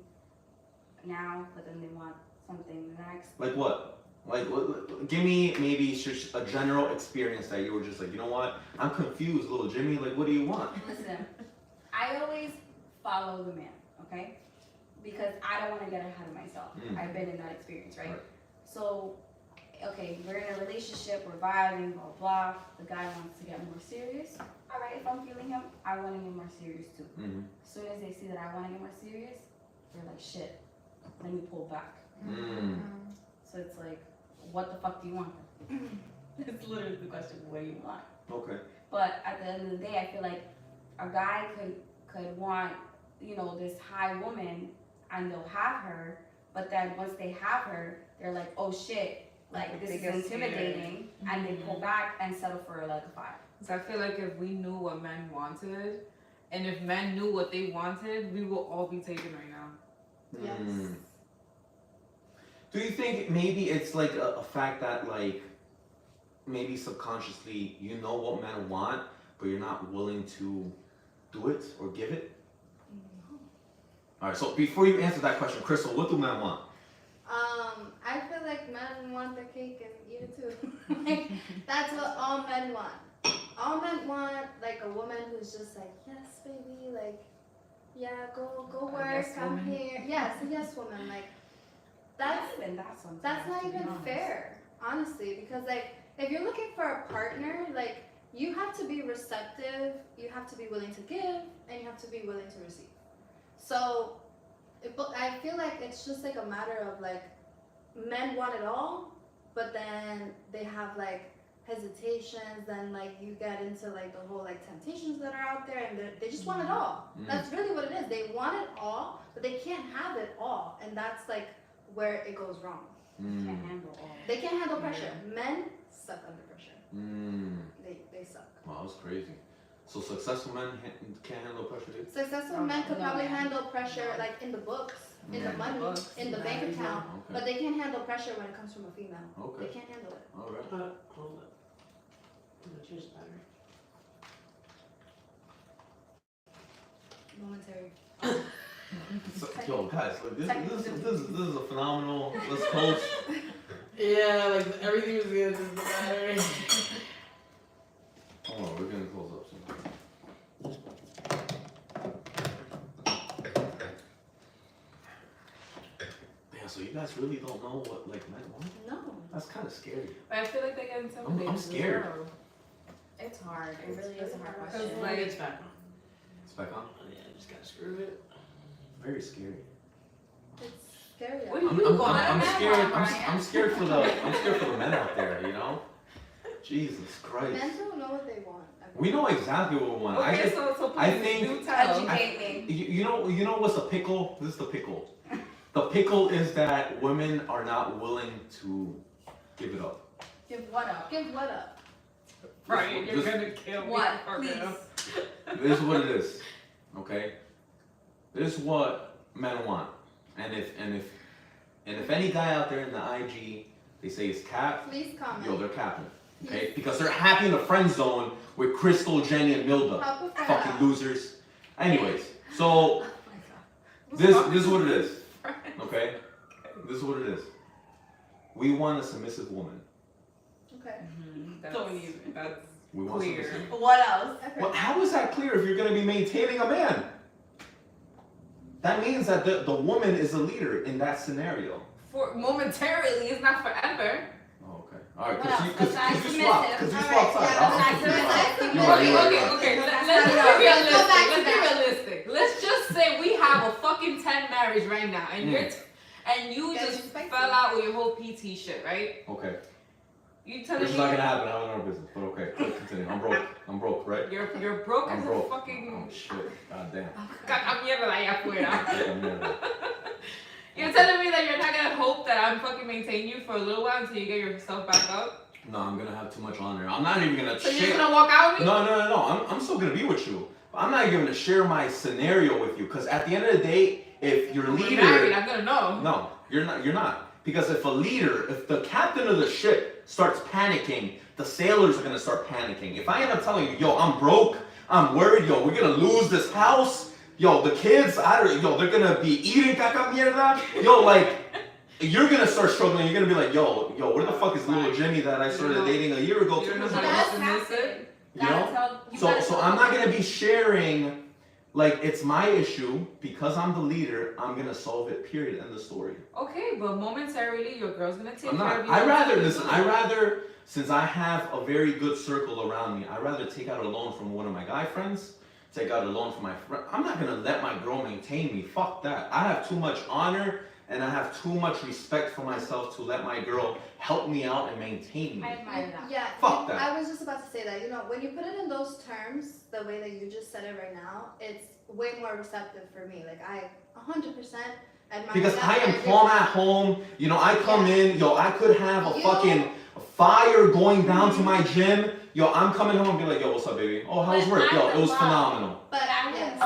now, but then they want something next. Like what? Give me maybe just a general experience that you were just like, you know what? I'm confused, little Jimmy. Like, what do you want? Listen, I always follow the man, okay? Because I don't want to get ahead of myself. I've been in that experience, right? So, okay, we're in a relationship, we're vibing, blah, blah. The guy wants to get more serious. All right, if I'm feeling him, I want to get more serious too. Mm-hmm. As soon as they see that I want to get more serious, they're like, shit, let me pull back. Mm. So it's like, what the fuck do you want? It's literally the question, what do you want? Okay. But at the end of the day, I feel like a guy could want, this high woman and they'll have her, but then once they have her, they're like, oh shit, like this is intimidating, and they pull back and settle for like a 5. So I feel like if we knew what men wanted, and if men knew what they wanted, we will all be taken right now. Yes. Mm. Do you think maybe it's like a fact that maybe subconsciously you know what men want, but you're not willing to do it or give it? All right, so before you answer that question, Crystal, what do men want? I feel like men want the cake and eat it too. That's what all men want. All men want like a woman who's just like, yes, baby, like, yeah, go work, yes I'm woman. here. Yes, a yes woman. Like, that's That's not even fair, honestly, because like if you're looking for a partner, like you have to be receptive, you have to be willing to give, and you have to be willing to receive. So But I feel like it's just like a matter of like men want it all, but then they have like hesitations, then like you get into like the whole like temptations that are out there, and they just want it all. That's really what it is. They want it all, but they can't have it all, and that's like where it goes wrong. Can't handle all. They can't handle pressure. Men suck under pressure. They suck. Wow, that's crazy. So successful men can't handle pressure, dude? Successful men could probably handle pressure like in the books, in the money, in the bank account, but they can't handle pressure when it comes from a female. Okay. They can't handle it. All right. Hold up. I'm gonna change the battery. Momentary. So, yo, guys, like, this is a phenomenal. Let's close. Yeah, like everything was good. Just the battery. Hold on, we're gonna close up soon. Yeah, so you guys really don't know what like men want? No. That's kind of scary. But I feel like they get intimidated. I'm scared. as well. It's hard. It really is a hard Because, question. like, It's back on. It's back on. Oh, yeah, I just gotta screw it. Very scary. It's scary. What do I'm, you I'm, want? I'm, I'm Man scared. want, I'm Brian. scared for the men out there. You know. Jesus Christ. Men don't know what they want. We know exactly what we want. I Okay, just, so I please think- do tell. Educate me. you know what's a pickle? This is the pickle. The pickle is that women are not willing to give it up. Give what up? Give what up? Brian, you're This- gonna kill me. What? for Please. real. This is what it is. Okay? This is what men want. And if any guy out there in the IG, they say it's cap, Please comment. yo, they're capping. Okay? Because they're happy in the friend zone with Crystal, Jenny, and Milda. Help a friend Fucking out. losers. Anyways, so Oh my god. this is what it is. Okay? This is what it is. We want a submissive woman. Okay. Don't even. That's We want clear. submissive. What else? Okay. Well, how is that clear if you're going to be maintaining a man? That means that the woman is a leader in that scenario. For momentarily, it's not forever. Oh, okay. All right, What else? because Besides you swapped. submissive. Because you All swapped right, sides. yeah, I'm besides confused. submissive. You're right, Okay, you're right, okay, you're right. okay. That's Let's not be enough. realistic. Let's go back to Let's be that. realistic. Let's just say we have a fucking 10 marriage right now, and you Guys, just you spicy. fell out with your whole PT shit, right? Okay. You telling Which me is not going to happen. I'm in our business. But okay, continue. I'm broke, right? you're broke I'm as broke. a fucking Oh, shit. God damn. caca mierda allá afuera. Yeah. You're telling me that you're not gonna hope that I'm fucking maintaining you for a little while until you get yourself back up? No, I'm going to have too much honor. I'm not even going to So you're share. just gonna walk out with me? No. I'm still going to be with you. But I'm not even going to share my scenario with you. Because at the end of the day, if your We're leader... married, I'm gonna know. No, you're not. Because if the captain of the ship starts panicking, the sailors are gonna start panicking. If I end up telling you, yo, I'm broke, I'm worried, yo, we're gonna lose this house, yo, the kids, they're gonna be eating caca mierda, yo, like, you're gonna start struggling. You're gonna be like, yo, where the fuck is little Jimmy that I started dating a year ago? You don't know You how That's to listen to it? know? So I'm not gonna be sharing. Like, it's my issue. Because I'm the leader, I'm gonna solve it, period, end the story. Okay, but momentarily your girl's gonna take I'm care not. of you. I rather, since I have a very good circle around me, I rather take out a loan from one of my guy friends, take out a loan from my friend. I'm not gonna let my girl maintain me. Fuck that. I have too much honor and I have too much respect for myself to let my girl help me out and maintain me. I admire that. Yeah, Fuck that. I was just about to say that. You know, when you put it in those terms, the way that you just said it right now, it's way more receptive for me. Like, I 100% admire Because that. I am and calm at home. You know, I come in, yo, I could have a You- fucking fire going down to my gym. Yo, I'm coming home and be like, yo, what's up, baby? Oh, how's But work? I Yo, would it was love- phenomenal. But I would Yes.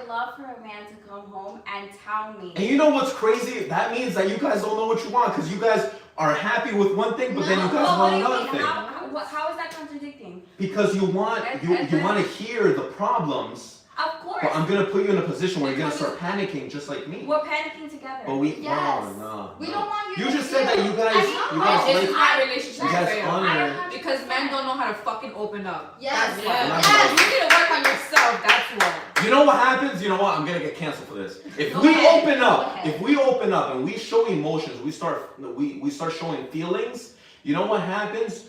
love for a man to come home and tell me. And you know what's crazy? That means that you guys don't know what you want because you guys are happy with one thing, but then you No, guys Well, what want do you another mean? thing. How is that contradicting? Because you want you want to hear the problems, Of course. but I'm gonna put you in a position where you're gonna start panicking just like me. We're panicking together. But we Yes. no. We don't want you You to just said that feel- you guys I mean, you I guys This is like my relationship you guys fail. honor. Because men don't know how to fucking open up. Yes. That's Yeah. why. Yes. You need to work on yourself, that's why. You know what happens? You know what? I'm gonna get canceled for this. If Go we ahead. open Go up, ahead. if we open up and we show emotions, we start showing feelings. You know what happens?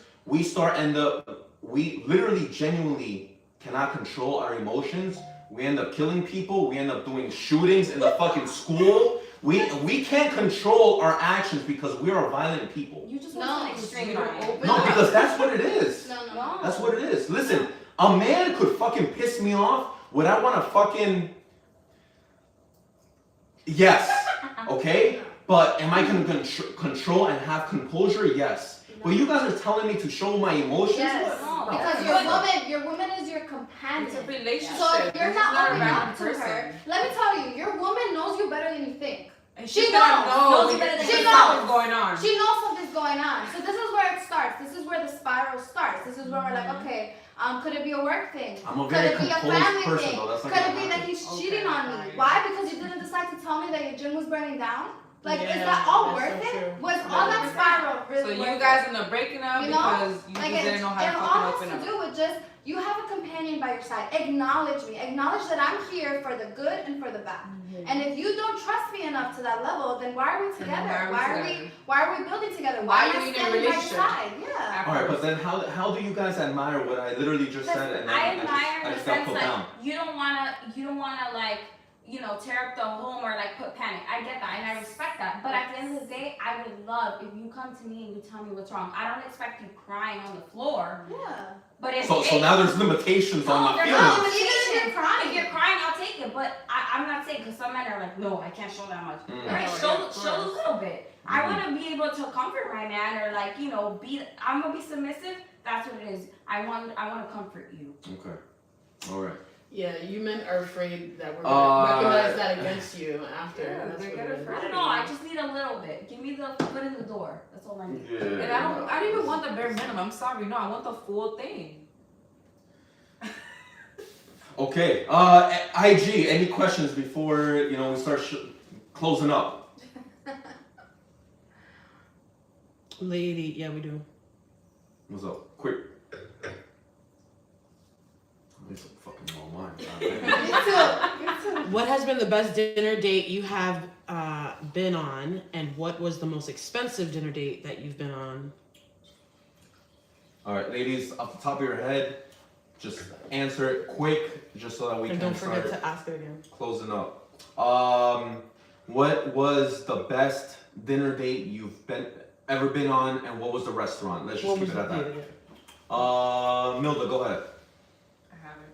We literally genuinely cannot control our emotions. We end up killing people. We end up doing shootings in the fucking school. We can't control our actions because we are violent people. You just No, want an extreme right? No, because that's what it is. No. That's what it is. Listen, a man could fucking piss me off. Would I want to fucking... Yes. Okay? But am I going to control and have composure? Yes. But you guys are telling me to show my emotions? Yes. What? No. Because your woman is your companion. It's a relationship. So if you're This is not a opening random up to person. her, let me tell you, your woman knows you better than you think. And She she's gonna knows. know better than She you. knows. what's going on. She knows something's going on. So this is where it starts. This is where the spiral starts. This is where we're like, okay, could it be a work thing? I'm a Could very it be a composed family person, thing? though. That's not Could it gonna be that happen. he's Okay, cheating on me? fine. Why? Because you didn't decide to tell me that your gym was burning down? Like, is Yeah, that all that's worth so it? true. Was all that spiral So really you worth guys it? end up breaking up You know? because you Like just didn't know how to it all fucking has open to up. do with just, you have a companion by your side. Acknowledge me. Acknowledge that I'm here for the good and for the bad. And if you don't trust me enough to that level, then why are we together? Why are we building together? Why Why are am you I in a standing by your relationship? side? Yeah. All right, but then how do you guys admire what I literally just said and then I admire I in the just got sense put like down? you don't wanna like tear up the home or like put panic. I get that and I respect that. But at the end of the day, I would love if you come to me and you tell me what's wrong. I don't expect you crying on the floor. Yeah. But if So now there's limitations on no, the there's feelings. no Even if you're limitations. crying. If you're crying, I'll take it. But I'm not saying because some men are like, no, I can't show that much. Mm. All right, Oh, show yeah, of a course. little bit. I want to be able to comfort my man or like be. I'm gonna be submissive. That's what it is. I want to comfort you. Okay. All right. Yeah, you men are afraid that we're gonna weaponize that against you after. Yeah, That's they what get it is. afraid. I don't know. I just need a little bit. Give me the foot in the door. That's all I need. Yeah. And I don't even want the bare minimum. I'm sorry, no, I want the full thing. Okay. IG. Any questions before we start closing up? Lady, yeah, we do. What's up? Quick. I need some fucking more wine. God damn. Me too. What has been the best dinner date you have been on, and what was the most expensive dinner date that you've been on? All right, ladies, off the top of your head, just answer it quick, just so that we And can don't forget start to ask it again. closing up. What was the best dinner date you've ever been on, and what was the restaurant? Let's just keep it at that. Milda, go ahead. I haven't.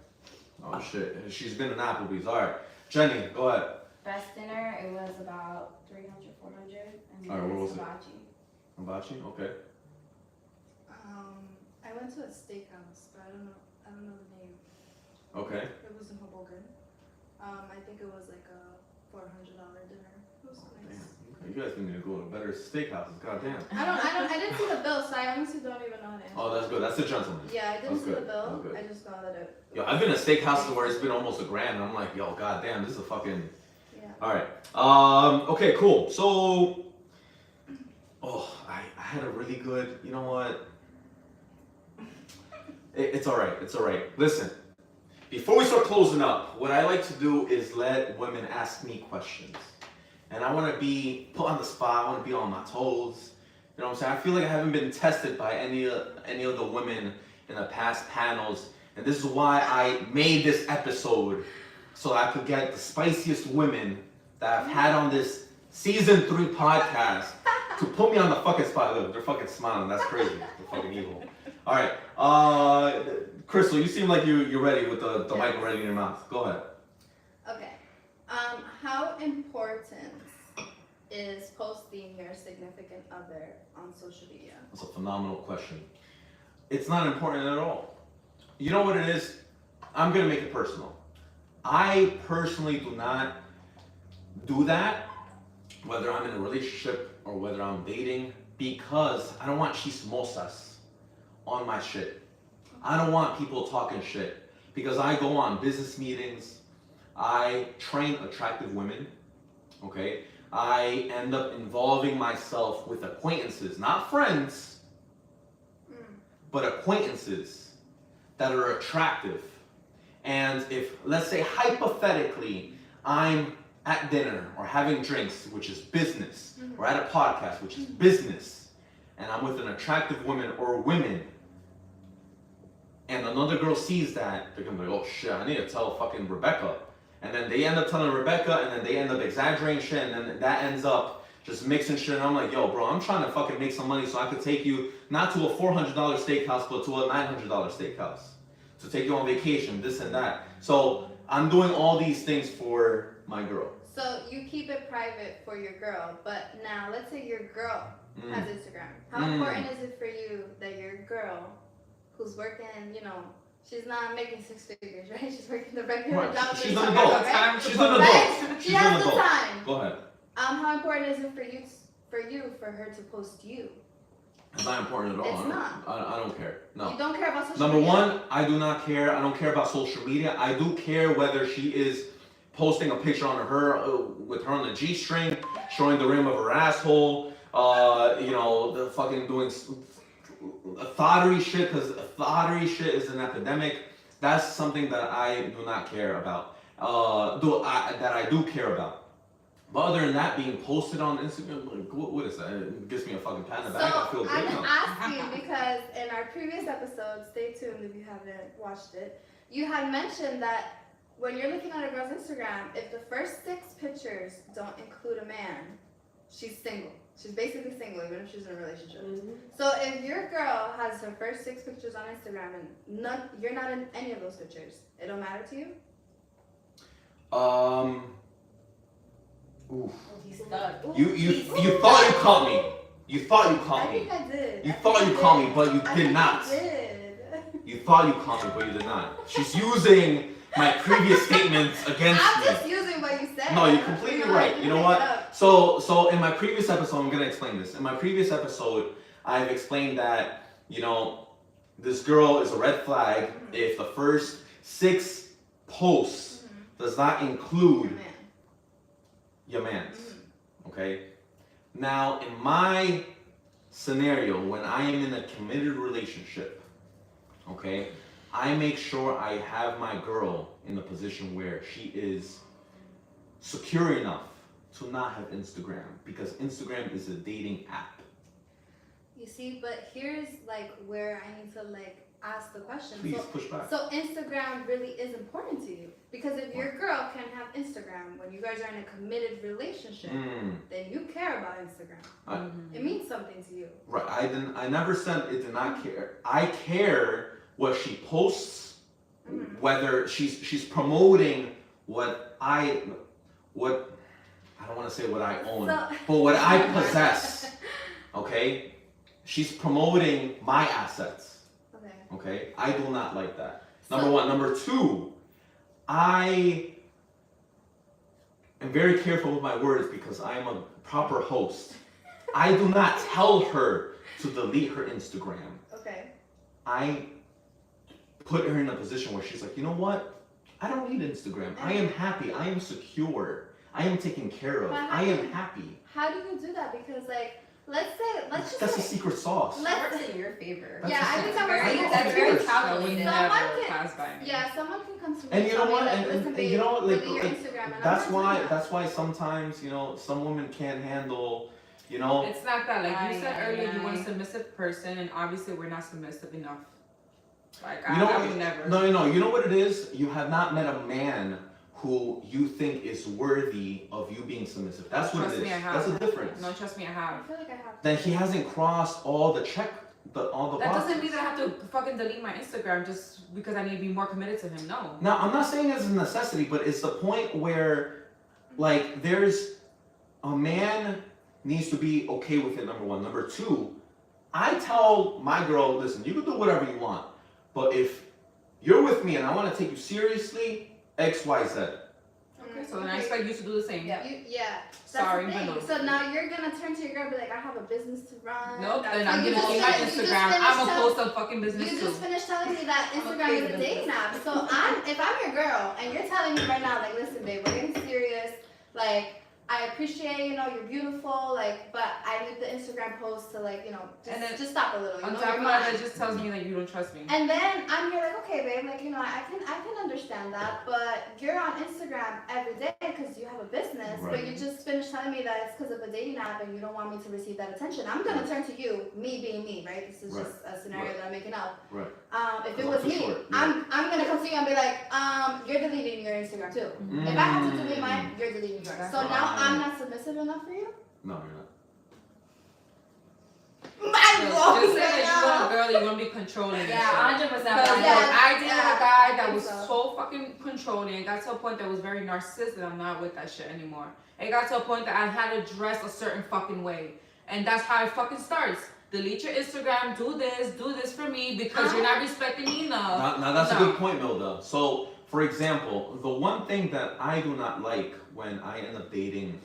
Oh shit, she's been in Applebee's. All right, Jenny, go ahead. Best dinner, it was about 300, 400, and All right, what was it? hibachi. Hibachi, okay. I went to a steakhouse, but I don't know the name. Okay. It was in Hoboken. I think it was like a $400 dinner. It was nice. Damn, you guys need to go to better steakhouses. Goddamn. I didn't see the bill, so I honestly don't even know the answer. Oh, that's good. That's a gentleman. Yeah, I didn't That's see the good. bill. That's good. I just know that it. Yo, I've been to steakhouses where it's been almost $1,000, and I'm like, yo, goddamn, this is a fucking. Yeah. All right. Okay, cool. So, I had a really good. You know what? It's all right. It's all right. Listen, before we start closing up, what I like to do is let women ask me questions, and I want to be put on the spot. I want to be on my toes. You know what I'm saying? I feel like I haven't been tested by any of the women in the past panels, and this is why I made this episode so I could get the spiciest women that I've had on this season 3 podcast to put me on the fucking spot. Look, they're fucking smiling. That's crazy. They're fucking evil. All right, Crystal, you seem like you're ready with the mic already in your mouth. Go ahead. Okay. How important is posting your significant other on social media? That's a phenomenal question. It's not important at all. You know what it is? I'm gonna make it personal. I personally do not do that, whether I'm in a relationship or whether I'm dating, because I don't want chismosas on my shit. I don't want people talking shit, because I go on business meetings, I train attractive women, okay? I end up involving myself with acquaintances, not friends, but acquaintances that are attractive. And if, let's say hypothetically, I'm at dinner or having drinks, which is business, or at a podcast, which is business, and I'm with an attractive woman or women, and another girl sees that, they're gonna be like, oh shit, I need to tell fucking Rebecca. And then they end up telling Rebecca, and then they end up exaggerating shit, and then that ends up just mixing shit. And I'm like, yo, bro, I'm trying to fucking make some money so I could take you not to a $400 steakhouse, but to a $900 steakhouse. To take you on vacation, this and that. So I'm doing all these things for my girl. So you keep it private for your girl, but now let's say your girl has Instagram. How important is it for you that your girl, who's working, you know, she's not making 6 figures, right? She's working the regular job. She's an adult. Right? She's an adult. Right? She She's has an the adult. time. Go ahead. How important is it for her to post you? It's not important at all. It's not. I don't care. No. You don't care about social Number media? one, I do not care. I don't care about social media. I do care whether she is posting a picture on her with her on the G-string, showing the rim of her asshole. You know, the fucking doing thottery shit, because thottery shit is an epidemic. That's something that I do not care about. That I do care about. But other than that, being posted on Instagram, like, what is that? It gives me a fucking pat in the back. I feel So great I'm now. asking because in our previous episode, stay tuned if you haven't watched it, you had mentioned that when you're looking at a girl's Instagram, if the first 6 pictures don't include a man, she's single. She's basically single, even if she's in a relationship. So if your girl has her first 6 pictures on Instagram and you're not in any of those pictures, it don't matter to you? Oof. He's stuck. You thought you caught me. You thought you caught I me. think I did. You thought you caught me, but you I did think not. I did. You thought you caught me, but you did not. She's using my previous statements against I'm me. just using what you said. No, you're completely right. You know what? So in my previous episode, I'm gonna explain this. In my previous episode, I've explained that, you know, this girl is a red flag if the first 6 posts does not include your man's. Okay? Now, in my scenario, when I am in a committed relationship, okay, I make sure I have my girl in a position where she is secure enough to not have Instagram, because Instagram is a dating app. You see, but here's like where I need to like ask the question. Please push back. So Instagram really is important to you, because if your girl can have Instagram when you guys are in a committed relationship, then you care about Instagram. It means something to you. Right. I never said it did not care. I care what she posts, whether she's promoting what I don't want to say what I own, but what I possess. Okay? She's promoting my assets. Okay? I do not like that. Number one. Number two, I am very careful with my words because I am a proper host. I do not tell her to delete her Instagram. Okay. I put her in a position where she's like, you know what? I don't need Instagram. I am happy. I am secure. I am taken care of. I am happy. How do you do that? Because like, let's just That's the say, secret sauce. That works in your favor. Yeah, I think that works in your That's favor. very calculated. Someone can come to me And you know tell me, what? like, And listen, you babe, know what? delete your Like, Instagram, and I'm that's not why. doing that. That's why sometimes, you know, some women can't handle. You know. It's not that. Like you said earlier, you want a submissive person, and obviously we're not submissive enough. Like I would never. No. You know what it is? You have not met a man who you think is worthy of you being submissive. That's what it is. That's the difference. No, trust me, I have. I feel like I have. Then he hasn't crossed all the That boxes. doesn't mean that I have to fucking delete my Instagram just because I need to be more committed to him. No. Now, I'm not saying it's a necessity, but it's the point where, like, there's a man needs to be okay with it, number one. Number two, I tell my girl, listen, you can do whatever you want, but if you're with me and I want to take you seriously, X, Y, Z. Okay, so then I expect you to do the same. Yeah. That's Sorry, the thing. but no. So now you're gonna turn to your girl and be like, I have a business to run. Nope, That's then like, I'm you gonna just see my finished- you just Instagram. finished I'm gonna tell- post a fucking business You too. just finished telling me that I'm Instagram okay is with a this. dating app. So if I'm your girl and you're telling me right now, like, listen, babe, we're getting serious. Like, I appreciate, you know, you're beautiful, like, but I need the Instagram post to, like, you know, just stop a little. You On know, top you're of that, mine. it just tells me that you don't trust me. And then I'm here like, okay, babe, like, you know, I can understand that, but you're on Instagram every day because you have a business, but Right. you just finished telling me that it's because of a dating app and you don't want me to receive that attention. I'm gonna turn to you, me being me, right? This is Right. just a scenario Right. that I'm making up. Right. If it was For me, sure, yeah. I'm gonna come to you and be like, you're deleting your Instagram too. If I have to delete mine, you're deleting yours. So now I'm not submissive enough for you? No, you're not. Just say that you want a girl, you want to be controlling. and shit. Yeah, 100%. Because Yeah. I dated a guy that I was think so fucking controlling. It got to a point that was very narcissistic. I'm not with that shit anymore. It got to a point that I had to dress a certain fucking way. And that's how it fucking starts. Delete your Instagram, do this for me because you're not respecting me enough. Now that's No. a good point, Milda. So, for example, the one thing that I do not like when I end up dating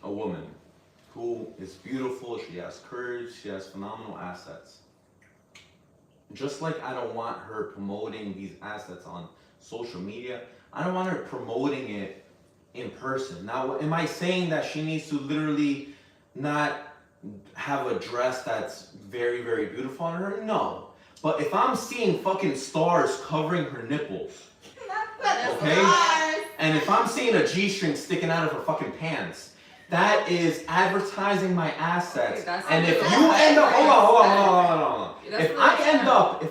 a woman who is beautiful, she has courage, she has phenomenal assets. Just like I don't want her promoting these assets on social media, I don't want her promoting it in person. Now, am I saying that she needs to literally not have a dress that's very, very beautiful on her? No. But if I'm seeing fucking stars covering her nipples, okay? And if I'm seeing a G-string sticking out of her fucking pants, that is advertising my assets. Okay, that's And if a you little end up, hold different. on. That's If a I little end different. up,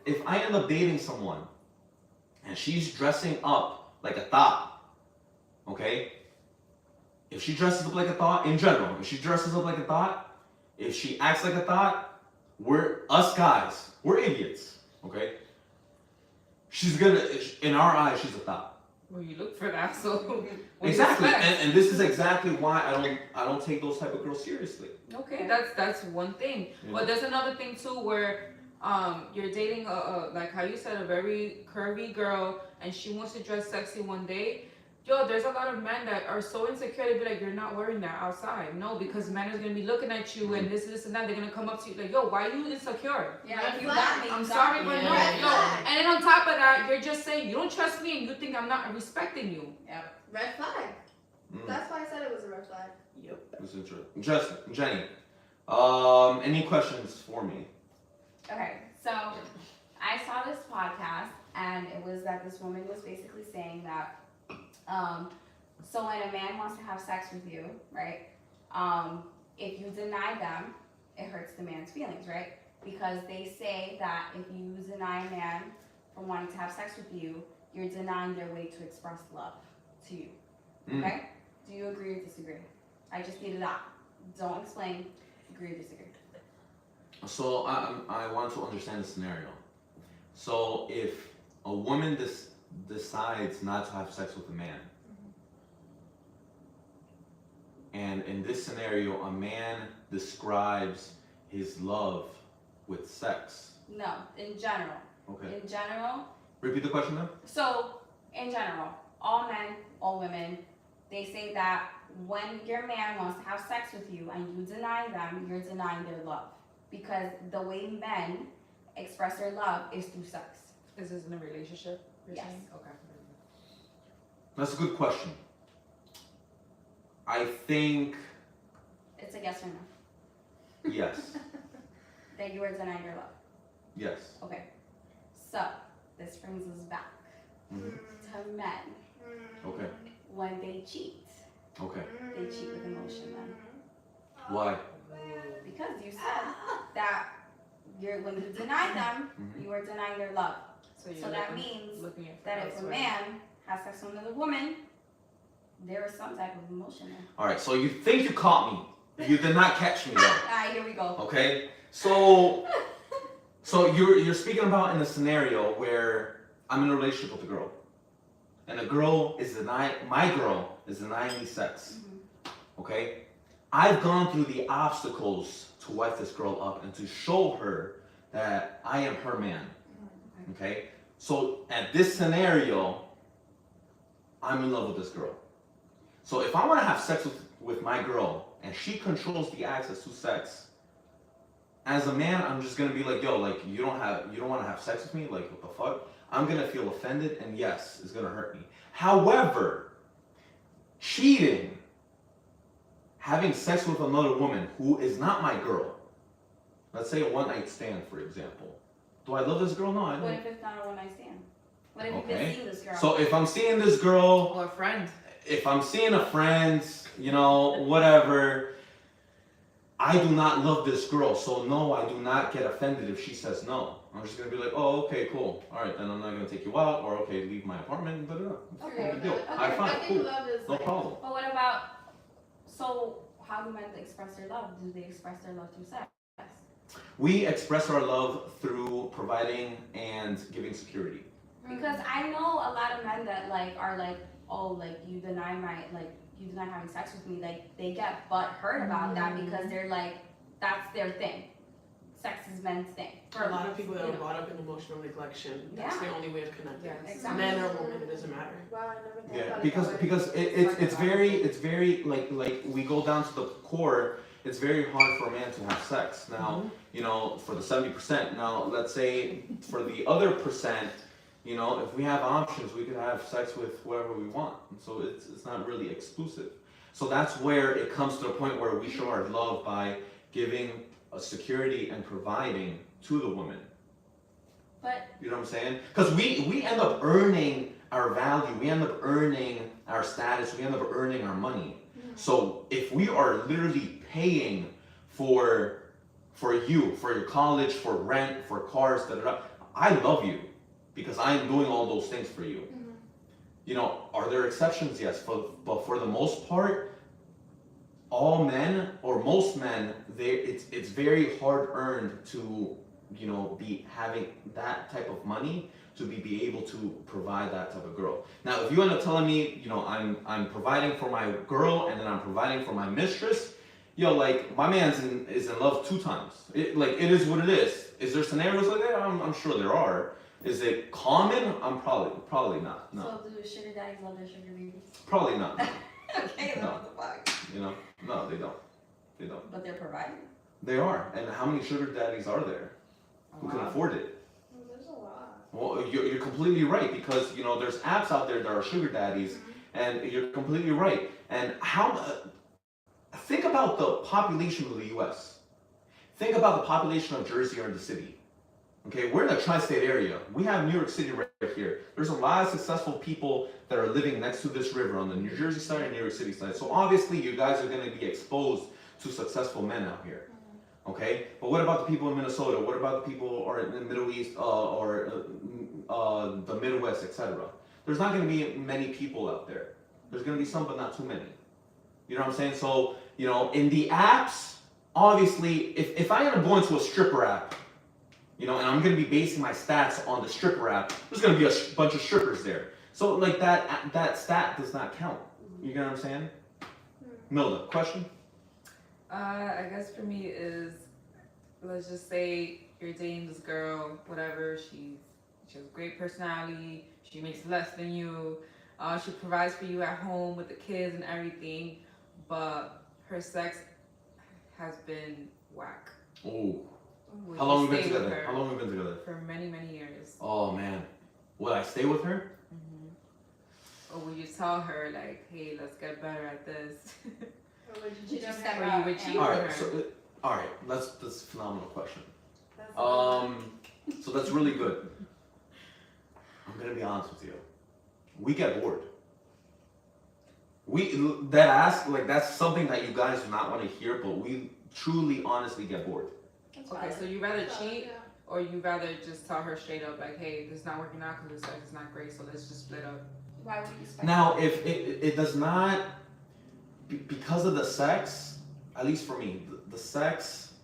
if I end up dating someone and she's dressing up like a thought, okay? If she dresses up like a thought, in general, if she dresses up like a thought, if she acts like a thought, us guys, we're idiots, okay? She's gonna, in our eyes, she's a thought. Well, you look for that, so Exactly, respect. and this is exactly why I don't take those type of girls seriously. Okay, that's one thing. Yeah. But there's another thing too where you're dating a like how you said, a very curvy girl and she wants to dress sexy one day. Yo, there's a lot of men that are so insecure, they be like, you're not wearing that outside. No, because men is gonna be looking at you and this and that. They're gonna come up to you like, yo, why are you insecure? Yeah, if you got me, I'm you sorry, got but me. no, Yeah. no. And then on top of that, you're just saying you don't trust me and you think I'm not respecting you. Yep. Red flag. Mm. That's why I said it was a red flag. That's interesting. Jenny, any questions for me? Okay, so I saw this podcast and it was that this woman was basically saying that so when a man wants to have sex with you, right, if you deny them, it hurts the man's feelings, right? Because they say that if you deny a man from wanting to have sex with you, you're denying their way to express love to you. Okay? Do you agree or disagree? I just needed that. Don't explain. Agree or disagree? So I want to understand the scenario. So if a woman decides not to have sex with a man, and in this scenario, a man describes his love with sex. No, in general. Okay. In general. Repeat the question then. So, in general, all men, all women, they say that when your man wants to have sex with you and you deny them, you're denying their love. Because the way men express their love is through sex. Is this in a relationship? You're Yes. saying? Okay. That's a good question. I think It's a yes or no. yes. That you are denying your love. Yes. Okay. So, this brings us back Mhm. to men. Okay. When they cheat, Okay. they cheat with emotion then. Why? Because you said that when you deny them, Mhm. you are denying their love. So, you're So that looking- means looking at that if a elsewhere. man has sex with another woman, there is some type of emotion there. All right. So you think you caught me? You did not catch me though. Alright, here we go. Okay. So you're speaking about in a scenario where I'm in a relationship with a girl, and my girl is denying me sex. Okay. I've gone through the obstacles to wife this girl up and to show her that I am her man. Okay. So at this scenario, I'm in love with this girl. So if I want to have sex with my girl and she controls the access to sex, as a man, I'm just gonna be like, yo, like you don't want to have sex with me, like what the fuck? I'm gonna feel offended, and yes, it's gonna hurt me. However, cheating, having sex with another woman who is not my girl, let's say a one night stand, for example. Do I love this girl? No, I What don't. if it's not a one night stand? What if you've Okay. been seeing this girl? So if I'm seeing this girl, Or a friend. if I'm seeing a friend, whatever, I do not love this girl, so no, I do not get offended if she says no. I'm just gonna be like, oh, okay, cool. All right, then I'm not gonna take you out, or okay, leave my apartment. But Okay. no big deal. Okay, High I five, think cool, love is no like, problem. But what about, so how do men express their love? Do they express their love through sex? We express our love through providing and giving security. Because I know a lot of men that like are like, oh, like you deny having sex with me. Like they get butt hurt about that because they're like, that's their thing. Sex is men's thing. For a lot of people that you are know. brought up in emotional neglection, that's Yeah. the only way of connecting. Yeah, exactly. Men or women, it doesn't matter. wow, I never thought Yeah, about because it that way. because it's very like we go down to the core. It's very hard for a man to have sex. Now, you know, for the 70%. Now, let's say for the other percent, you know, if we have options, we could have sex with whoever we want. And so it's not really exclusive. So that's where it comes to the point where we show our love by giving a security and providing to the woman. But You know what I'm saying? Because we end up earning our value, we end up earning our status, we end up earning our money. So if we are literally paying for you, for your college, for rent, for cars, I love you because I am doing all those things for you. You know, are there exceptions? Yes, but for the most part, all men or most men, it's very hard earned to, you know, be having that type of money to be able to provide that type of girl. Now, if you end up telling me, you know, I'm providing for my girl and then I'm providing for my mistress, yo, like my man's is in love 2 times. It is what it is. Is there scenarios like that? I'm sure there are. Is it common? I'm probably not. No, so do sugar daddies love their sugar babies? probably not. Okay, then No. what the fuck? You know, no, they don't. They don't. But they're providing. They are. And how many sugar daddies are there who can afford it? There's a lot. Well, you're completely right because, you know, there's apps out there that are sugar daddies, and you're completely right. And think about the population of the U.S. Think about the population of Jersey or the city. Okay, we're in the tri-state area. We have New York City right here. There's a lot of successful people that are living next to this river on the New Jersey side and New York City side. So obviously, you guys are going to be exposed to successful men out here. Okay, but what about the people in Minnesota? What about the people or in the Middle East or the Midwest, etc.? There's not going to be many people out there. There's going to be some, but not too many. You know what I'm saying? So, you know, in the apps, obviously, if I end up going to a stripper app, you know, and I'm going to be basing my stats on the stripper app, there's going to be a bunch of strippers there. So, like, that stat does not count. You get what I'm saying? Milda, question? I guess for me is, let's just say you're dating this girl, whatever, she has a great personality, she makes less than you, she provides for you at home with the kids and everything, but her sex has been whack. Oh. Would How long you have we been stay with together? her? How long have we been together? For many, many years. Oh man. Would I stay with her? Or would you tell her, like, hey, let's get better at this? Or would you Would cheat you on step her? Or you would cheat on Alright, her? so alright, that's a phenomenal question. That's So that's really good. I'm gonna be honest with you. We get bored. That's something that you guys do not want to hear, but we truly, honestly get bored. Okay, so you rather valid, cheat, yeah. or you rather just tell her straight up, like, hey, this is not working out because the sex is not great, so let's just split up. Why would you expect Now, if it does not, because of the sex, at least for me, the sex,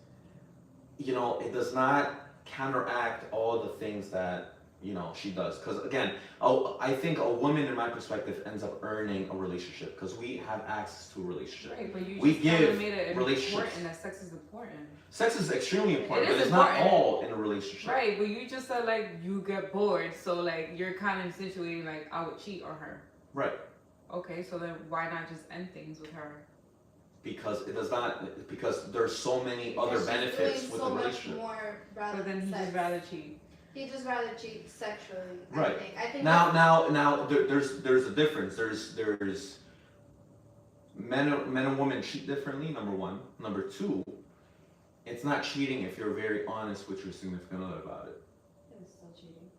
you know, it does not counteract all the things that, you know, she does. Because again, I think a woman, in my perspective, ends up earning a relationship because we have access to a relationship. Right, but you We just kinda give made it relationships. important that sex is important. Sex is extremely important, It is but it's not important. all in a relationship. Right, but you just said, like, you get bored, so, like, you're kind of insinuating, like, I would cheat on her. Right. Okay, so then why not just end things with her? Because it does not, because there's so many other She's benefits doing with so the much relationship. more rather But then than he sex. just rather cheat. He just rather cheat sexually. Right. I think Now, there's a difference. There's men and women cheat differently. Number one. Number two, it's not cheating if you're very honest with your significant other about it. It's still cheating.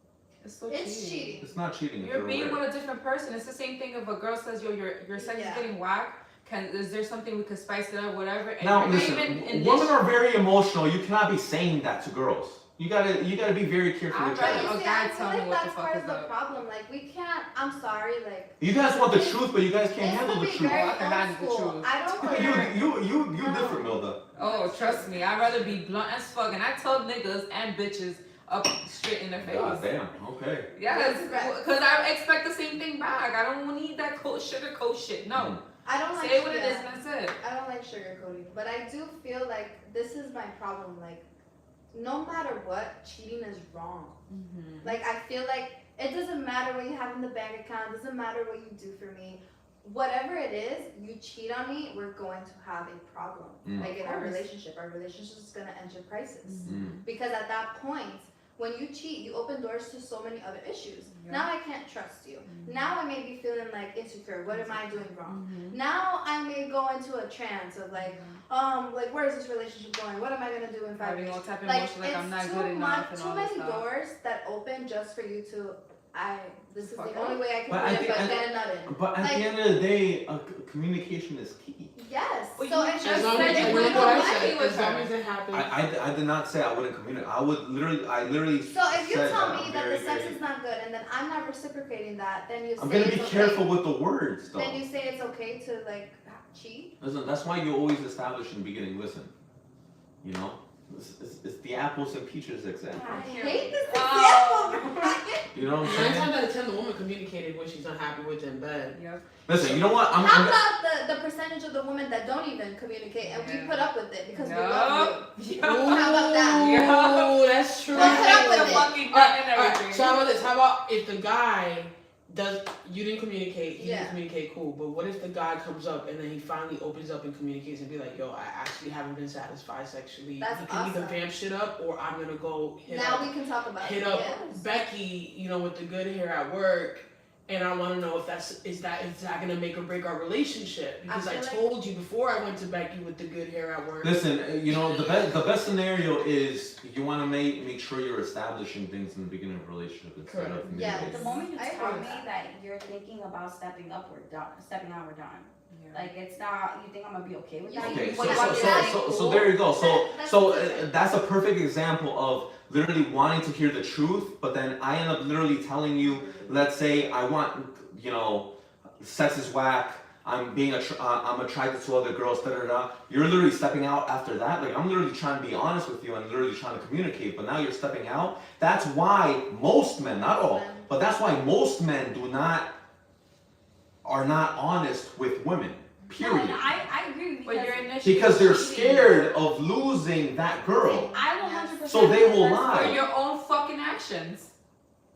It's so it's cheating. It's not cheating. If You're you're being aware. with a different person. It's the same thing if a girl says, yo, your sex Yeah. is getting whack. Is there something we could spice it up, whatever? And Now you're listen, even in women this- are very emotional. You cannot be saying that to girls. You gotta be very careful with I'd But rather- that. you a see, guy I feel tell me like what the that's fuck part is of the up. problem. Like, we can't, I'm sorry, like, You guys want the truth, but you guys can't this handle could the be truth. very I can handle the old school. truth. I don't care. You No. different, Milda. Oh, trust me, I'd rather be blunt as fuck, and I tell niggas and bitches up straight in their face. God damn. Okay. Yes, Right. because I expect the same thing back. I don't need that sugar coat shit. No, I don't like say what it yeah. is, and that's it. I don't like sugarcoating, but I do feel like this is my problem. Like, no matter what, cheating is wrong. Mm-hmm. Like, I feel like it doesn't matter what you have in the bank account, it doesn't matter what you do for me. Whatever it is, you cheat on me, we're going to have a problem. Like, in our relationship is gonna enter crisis. Because at that point, when you cheat, you open doors to so many other issues. Yeah. Now I can't trust you. Now I may be feeling like insecure. What am I doing wrong? Mm-hmm. Now I may go into a trance of like where is this relationship going? What am I gonna do in 5 Having years? all type of Like, emotion, like I'm not it's good too enough, much, and too all this many stuff. doors that open just for you to. This is Fuck the up. only way I can But do I it, think- but I- get a nut in. But at Like- the end of the day, communication is key. Yes. Well, so you it's just As long said as you you wouldn't know what go I lucky said, with as long her. as it happens. I did not say I wouldn't communicate. I literally. So if you said tell that me I'm that very, the sex very- is not good and then I'm not reciprocating that, then you say I'm gonna it's be okay. careful with the words, though. Then you say it's okay to like cheat. Listen, that's why you always establish in the beginning. Listen, you know, it's the apples and peaches example. I hate this Oh. example. You know what I'm 9 saying? times out of 10, the woman communicated what she's unhappy with in bed. Yep. Listen, you know what? How I'm about the percentage of the women that don't even communicate and we Yeah. put up with it because we love you? Yup. How about that? Ooh, that's true. Don't put up with The it. fucking Alright, and alright, everything. so how about this? How about if the guy you didn't communicate, he Yeah. didn't communicate, cool. But what if the guy comes up and then he finally opens up and communicates and be like, yo, I actually haven't been satisfied sexually. That's you can either awesome. vamp shit up or I'm gonna go Now we can talk about hit it. up Yes. Becky, you know, with the good hair at work. And I want to know if is that gonna make or break our relationship? Because I feel like- told you before I went to Becky with the good hair at work. Listen, you know, the best scenario is you want to make sure you're establishing things in the beginning of a relationship instead Correct. of Yeah, midway. The moment you I tell agree me with that you're thinking about stepping up, we're done. Stepping out, we're done. Yeah. Like it's not. You think I'm gonna be okay with that? Okay, You- so what you so want so, me to say? so, so Cool. there you go. So That's that's a perfect example of literally wanting to hear the truth, but then I end up literally telling you, let's say I want, you know, sex is whack. I'm attracted to other girls. Da da da. You're literally stepping out after that. Like I'm literally trying to be honest with you and literally trying to communicate, but now you're stepping out. That's why most men, not all, but that's why most men are not honest with women. No, Period. and I agree because But you're initially Because they're cheating. scared of losing that girl. I 100%. So they will that's- lie. For your own fucking actions.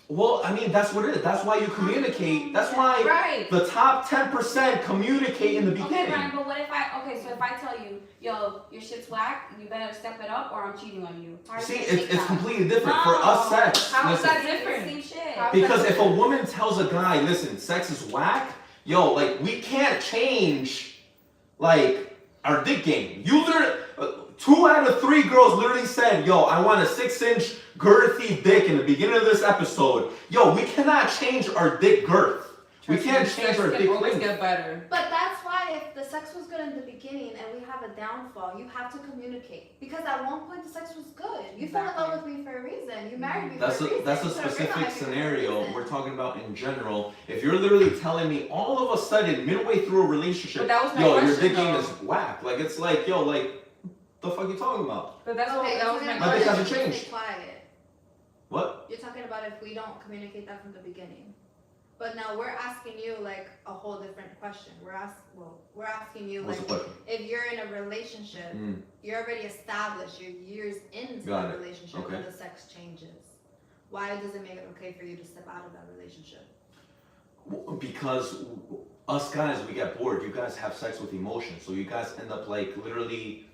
Well, I mean, that's what it is. That's why you communicate. That's why Right. the top 10% communicate in the Okay, beginning. Brian, but what if so if I tell you, yo, your shit's whack, you better step it up or I'm cheating on you. How are you See, gonna take it's that? completely different. For us, No. sex. How is listen, that different? Same shit. How- because if a woman tells a guy, listen, sex is whack, yo, like, we can't change, like, our dick game. You literally, 2 out of 3 girls literally said, yo, I want a 6-inch girthy dick in the beginning of this episode. Yo, we cannot change our dick girth. We Trust me, can't sex change our can dick always length. get better. But that's why if the sex was good in the beginning and we have a downfall, you have to communicate. Because at one point the sex was good. You fell in love with me for a reason. You married me That's for a reason. that's a You put ring on specific my finger for a scenario. reason. We're talking about in general. If you're literally telling me all of a sudden, midway through a relationship, But that was my yo, your question, dick game though. is whack. Like it's like, yo, like, the fuck you talking about? But that's what Okay, that so was we're my gonna My dick go hasn't ahead and changed. stay quiet. What? You're talking about if we don't communicate that from the beginning. But now we're asking you like a whole different question. We're asking you What's like the question? if you're in a relationship, Mm. you're already established, you're years into Got the it. relationship Okay. and the sex changes. Why does it make it okay for you to step out of that relationship? Because us guys, we get bored. You guys have sex with emotion, so you guys end up like literally.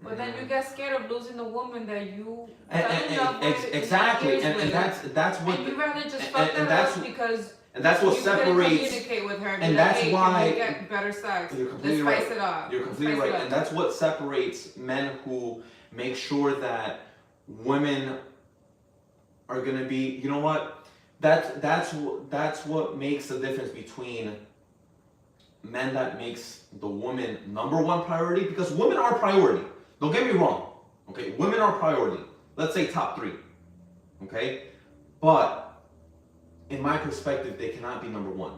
But then you get scared of losing the woman that you And- fell in love with. exactly, years and with. that's what And you rather just and- fuck and that that's- up because and that's what you couldn't separates. communicate with her. Be and like, that's hey, why- can we get better sex? You're completely Let's spice right. it up. You're completely Spice it right, up. and that's what separates men who make sure that women are gonna be. You know what? That's what makes the difference between men that makes the woman number one priority, because women are priority. Don't get me wrong. Okay, women are priority. Let's say top 3. Okay, but in my perspective, they cannot be number 1,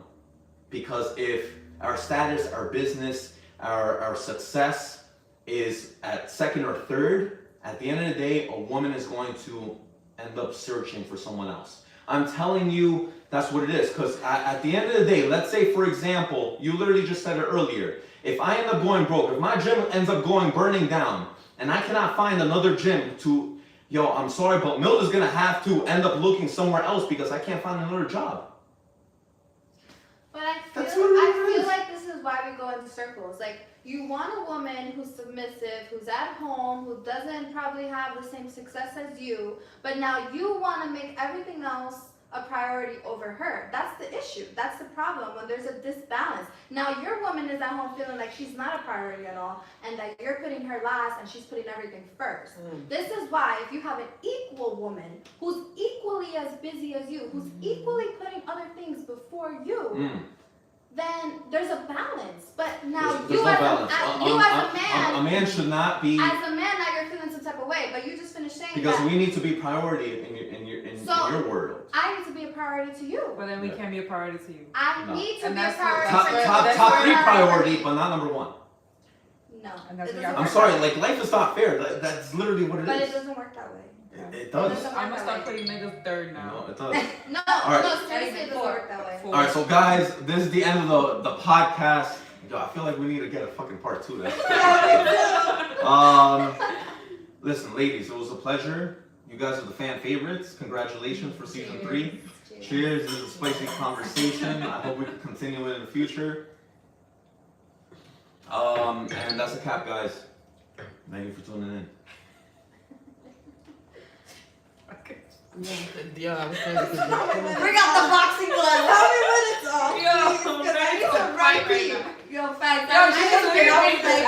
because if our status, our business, our success is at 2nd or 3rd, at the end of the day, a woman is going to end up searching for someone else. I'm telling you, that's what it is. Because at the end of the day, let's say, for example, you literally just said it earlier. If I end up going broke, if my gym ends up burning down, and I cannot find another gym to, I'm sorry, but Milda's going to have to end up looking somewhere else because I can't find another job. But I feel like this is why we go in circles. Like, you want a woman who's submissive, who's at home, who doesn't probably have the same success as you, but now you want to make everything else a priority over her. That's the issue. That's the problem when there's a disbalance. Now your woman is at home feeling like she's not a priority at all, and that you're putting her last and she's putting everything first. This is why if you have an equal woman who's equally as busy as you, who's equally putting other things before you, then there's a balance. But now There's no balance. as a man, a man should not be. As a man, now you're feeling some type of way. But you just finished saying because that. we need to be priority in your world. I need to be a priority to you. But then we can't be a priority to you. I need to And be a that's priority what- to you. Top 3 priority, but not number 1. No. And that's it what doesn't I'm work sorry, that way. like life is not fair. That's literally what it is. But it doesn't work that way. It does. doesn't I'm work gonna that start way. putting niggas 3rd now. No, it does. No, right. no, seriously, it doesn't work that way. All right, so guys, this is the end of the podcast. Yo, I feel like we need to get a fucking part 2 of that. Listen, ladies, it was a pleasure. You guys are the fan favorites. Congratulations for season 3. Cheers. This is a spicy conversation. I hope we can continue it in the future. And that's a cap, guys. Thank you for tuning in. Yeah, I was trying to Bring out the boxing gloves. How many minutes off? Yo, Because I need I'm to fight run right deep. now. Yo, facts. Yo, she just I was like,